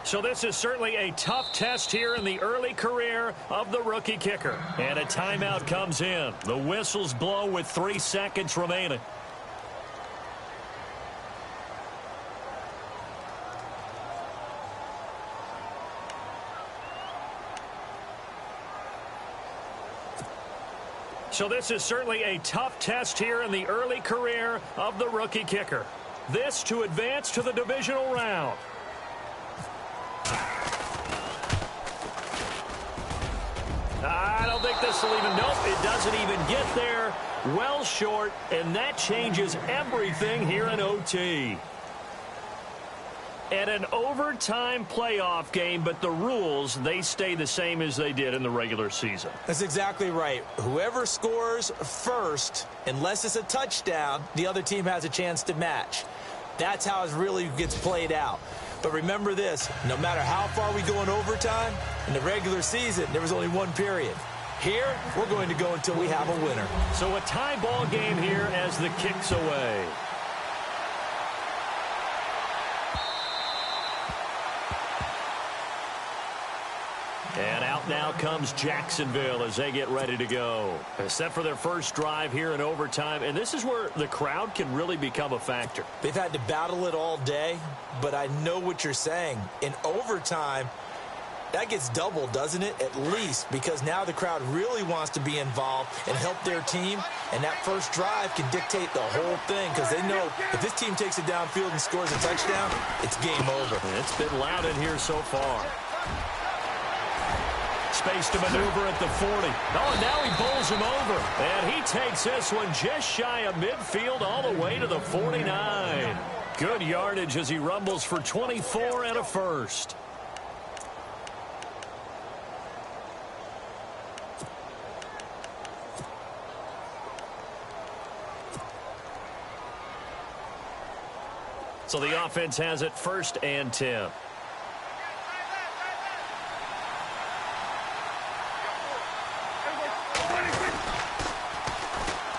So this is certainly a tough test here in the early career of the rookie kicker. And a timeout comes in. The whistles blow with 3 seconds remaining. So this is certainly a tough test here in the early career of the rookie kicker. This to advance to the divisional round. I don't think this will even, nope, it doesn't even get there. Well short, and that changes everything here in OT. And an overtime playoff game, but the rules, they stay the same as they did in the regular season. That's exactly right. Whoever scores first, unless it's a touchdown, the other team has a chance to match. That's how it really gets played out. But remember this, no matter how far we go in overtime, in the regular season, there was only one period. Here, we're going to go until we have a winner. So a tie ball game here as the kick's away. And out now comes Jacksonville as they get ready to go. Set for their first drive here in overtime. And this is where the crowd can really become a factor. They've had to battle it all day, but I know what you're saying. In overtime, that gets doubled, doesn't it? At least, because now the crowd really wants to be involved and help their team. And that first drive can dictate the whole thing because they know if this team takes it downfield and scores a touchdown, it's game over. And it's been loud in here so far. Space to maneuver at the 40. Oh, and now he bowls him over. And he takes this one just shy of midfield all the way to the 49. Good yardage as he rumbles for 24 and a first. So the offense has it 1st and 10.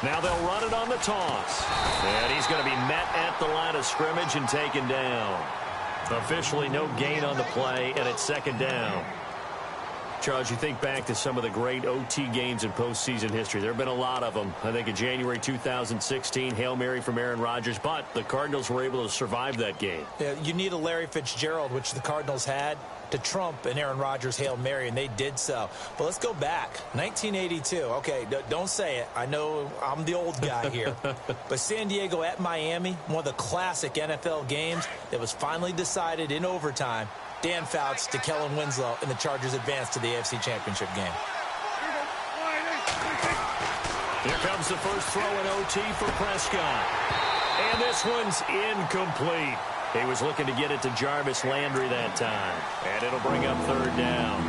Now they'll run it on the toss. And he's going to be met at the line of scrimmage and taken down. Officially no gain on the play, and it's 2nd down. Charles, you think back to some of the great OT games in postseason history. There have been a lot of them. I think in January 2016, Hail Mary from Aaron Rodgers, but the Cardinals were able to survive that game. Yeah, you need a Larry Fitzgerald, which the Cardinals had, to trump an Aaron Rodgers Hail Mary, and they did so. But let's go back. 1982. Okay, don't say it. I know I'm the old guy here. But San Diego at Miami, one of the classic NFL games that was finally decided in overtime. Dan Fouts to Kellen Winslow, and the Chargers advance to the AFC Championship game. Here comes the first throw in OT for Prescott. And this one's incomplete. He was looking to get it to Jarvis Landry that time. And it'll bring up 3rd down.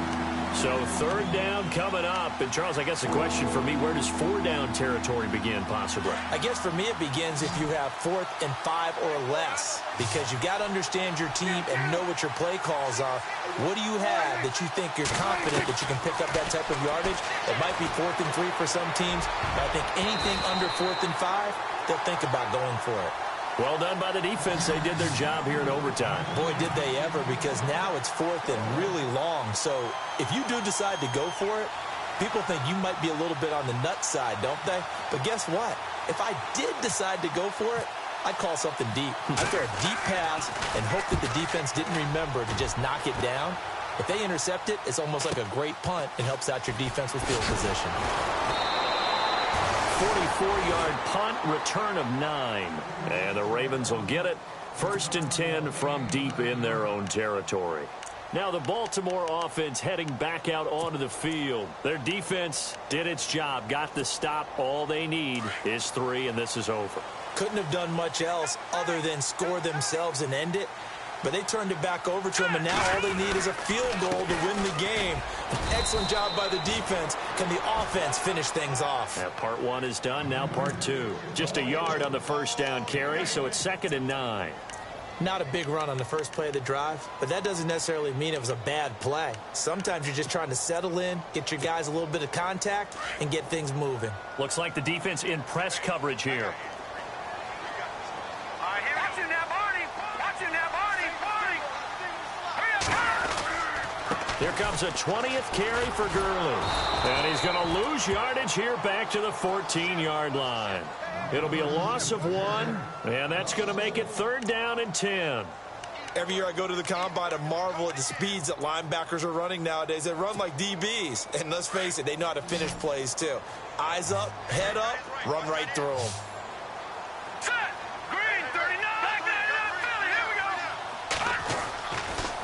So 3rd down coming up. And, Charles, I guess the question for me, where does 4-down territory begin possibly? I guess for me it begins if you have 4th and 5 or less. Because you've got to understand your team and know what your play calls are. What do you have that you think you're confident that you can pick up that type of yardage? It might be 4th and 3 for some teams. But I think anything under 4th and 5, they'll think about going for it. Well done by the defense. They did their job here in overtime. Boy, did they ever, because now it's 4th and really long. So if you do decide to go for it, people think you might be a little bit on the nut side, don't they? But guess what? If I did decide to go for it, I'd call something deep. I'd throw a deep pass and hope that the defense didn't remember to just knock it down. If they intercept it, it's almost like a great punt. It helps out your defense with field position. 44-yard punt, return of 9. And the Ravens will get it. 1st and 10 from deep in their own territory. Now the Baltimore offense heading back out onto the field. Their defense did its job, got the stop. All they need is 3, and this is over. Couldn't have done much else other than score themselves and end it. But they turned it back over to them, and now all they need is a field goal to win the game. An excellent job by the defense. Can the offense finish things off? That part 1 is done, now part 2. Just a yard on the 1st down carry, so it's 2nd and 9. Not a big run on the first play of the drive, but that doesn't necessarily mean it was a bad play. Sometimes you're just trying to settle in, get your guys a little bit of contact, and get things moving. Looks like the defense in press coverage here. Here comes a 20th carry for Gurley. And he's going to lose yardage here back to the 14-yard line. It'll be a loss of 1, and that's going to make it 3rd down and 10. Every year I go to the combine and marvel at the speeds that linebackers are running nowadays. They run like DBs. And let's face it, they know how to finish plays too. Eyes up, head up, run right through them.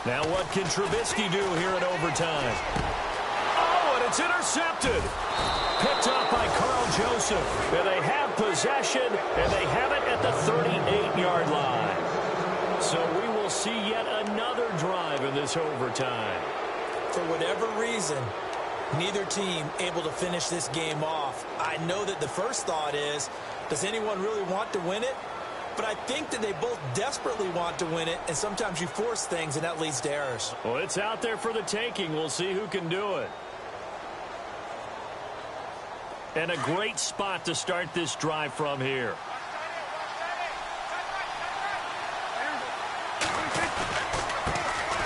Now what can Trubisky do here in overtime? Oh, and it's intercepted. Picked up by Carl Joseph. And they have possession, and they have it at the 38-yard line. So we will see yet another drive in this overtime. For whatever reason, neither team able to finish this game off. I know that the first thought is, does anyone really want to win it? but I think that they both desperately want to win it, and sometimes you force things, and that leads to errors. Well, it's out there for the taking. We'll see who can do it. And a great spot to start this drive from here.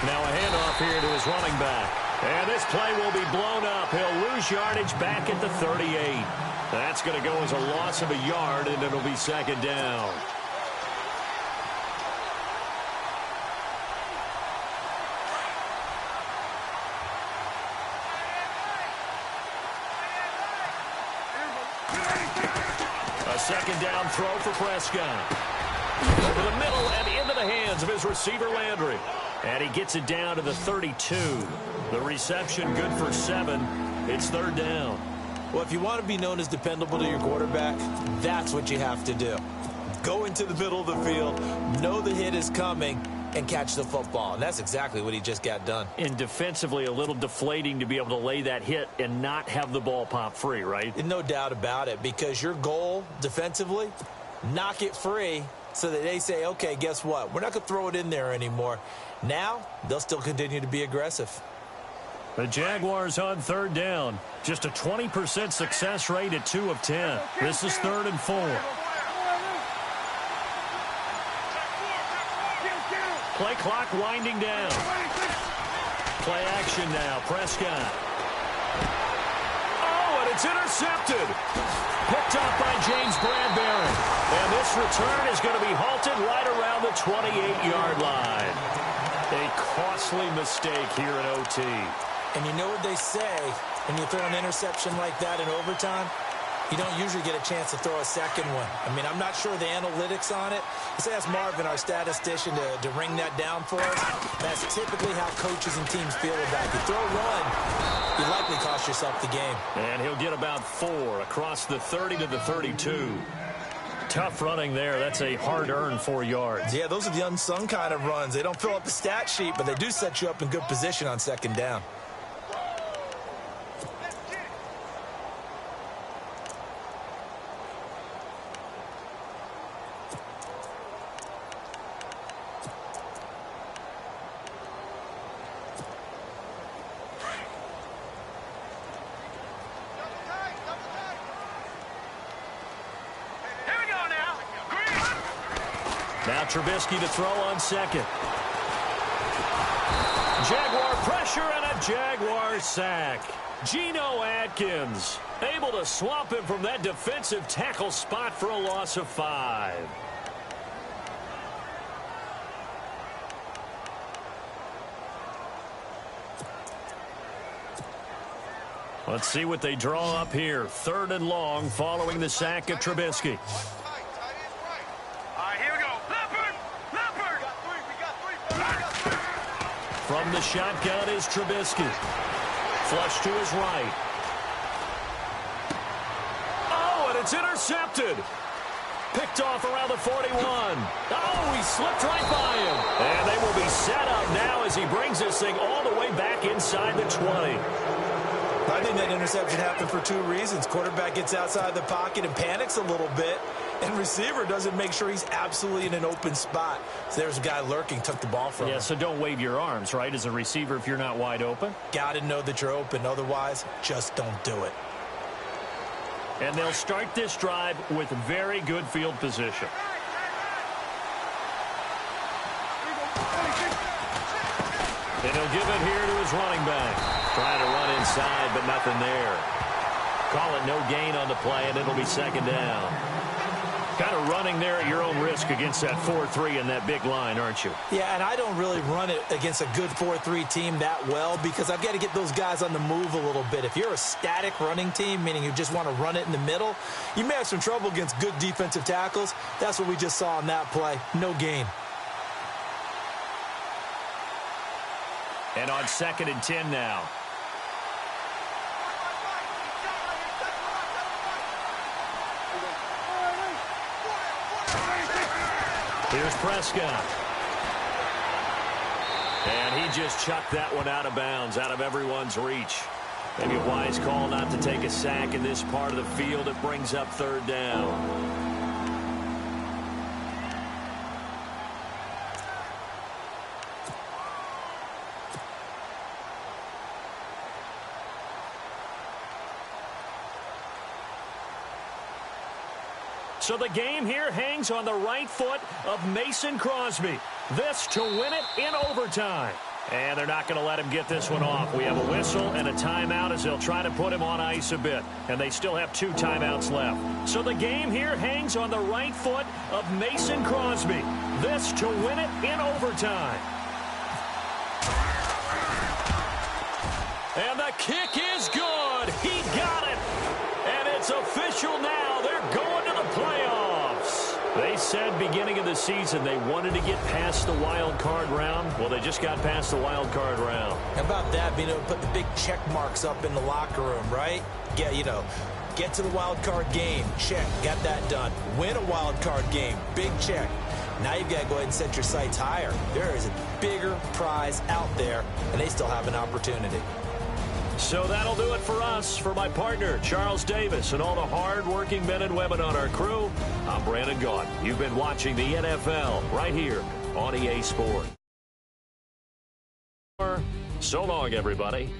Now a handoff here to his running back. And this play will be blown up. He'll lose yardage back at the 38. That's going to go as a loss of a yard, and it'll be second down. A second down throw for Prescott. Over the middle and into the hands of his receiver Landry. And he gets it down to the 32. The reception good for 7. It's third down. Well, if you want to be known as dependable to your quarterback, that's what you have to do. Go into the middle of the field, know the hit is coming, and catch the football. And that's exactly what he just got done. And defensively, a little deflating to be able to lay that hit and not have the ball pop free, right? No doubt about it, because your goal defensively, knock it free so that they say, okay, guess what? We're not going to throw it in there anymore. Now, they'll still continue to be aggressive. The Jaguars on third down. Just a 20% success rate at 2 of 10. This is 3rd and 4. Play clock winding down. Play action now. Prescott. Oh, and it's intercepted. Picked off by James Bradbury. And this return is going to be halted right around the 28-yard line. A costly mistake here in OT. And you know what they say, when you throw an interception like that in overtime, you don't usually get a chance to throw a second one. I mean, I'm not sure the analytics on it. Let's ask Marvin, our statistician, to ring that down for us. That's typically how coaches and teams feel about it. You throw one, you likely cost yourself the game. And he'll get about 4 across the 30 to the 32. Tough running there. That's a hard-earned 4 yards. Yeah, those are the unsung kind of runs. They don't fill up the stat sheet, but they do set you up in good position on second down. Now Trubisky to throw on second. Jaguar pressure and a Jaguar sack. Geno Atkins able to swamp him from that defensive tackle spot for a loss of 5. Let's see what they draw up here. 3rd and long following the sack of Trubisky. From the shotgun is Trubisky. Flush to his right. Oh, and it's intercepted. Picked off around the 41. Oh, he slipped right by him. And they will be set up now as he brings this thing all the way back inside the 20. I think that interception happened for 2 reasons. Quarterback gets outside the pocket and panics a little bit, and receiver doesn't make sure he's absolutely in an open spot. So there's a guy lurking, took the ball from him. Yeah, so don't wave your arms, right, as a receiver if you're not wide open. Got to know that you're open. Otherwise, just don't do it. And they'll start this drive with very good field position. And he'll give it here to his running back. Trying to run inside, but nothing there. Call it no gain on the play, and it'll be second down. Kind of running there at your own risk against that 4-3 and that big line, aren't you? Yeah, and I don't really run it against a good 4-3 team that well because I've got to get those guys on the move a little bit. If you're a static running team, meaning you just want to run it in the middle, you may have some trouble against good defensive tackles. That's what we just saw on that play. No gain. And on 2nd and 10 now. Here's Prescott. And he just chucked that one out of bounds, out of everyone's reach. Maybe a wise call not to take a sack in this part of the field. It brings up 3rd down. So the game here hangs on the right foot of Mason Crosby. This to win it in overtime. And they're not going to let him get this one off. We have a whistle and a timeout as they'll try to put him on ice a bit. And they still have 2 timeouts left. So the game here hangs on the right foot of Mason Crosby. This to win it in overtime. And the kick is good. He got it. And it's official now. They're going to the playoffs. They said beginning of the season they wanted to get past the wild card round. Well, they just got past the wild card round. How about that, being able to put the big check marks up in the locker room, right? Get to the wild card game. Check. Got that done. Win a wild card game. Big check. Now you've got to go ahead and set your sights higher. There is a bigger prize out there, and they still have an opportunity. So that'll do it for us. For my partner, Charles Davis, and all the hard-working men and women on our crew, I'm Brandon Gaudin. You've been watching the NFL right here on EA Sports. So long, everybody.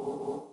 You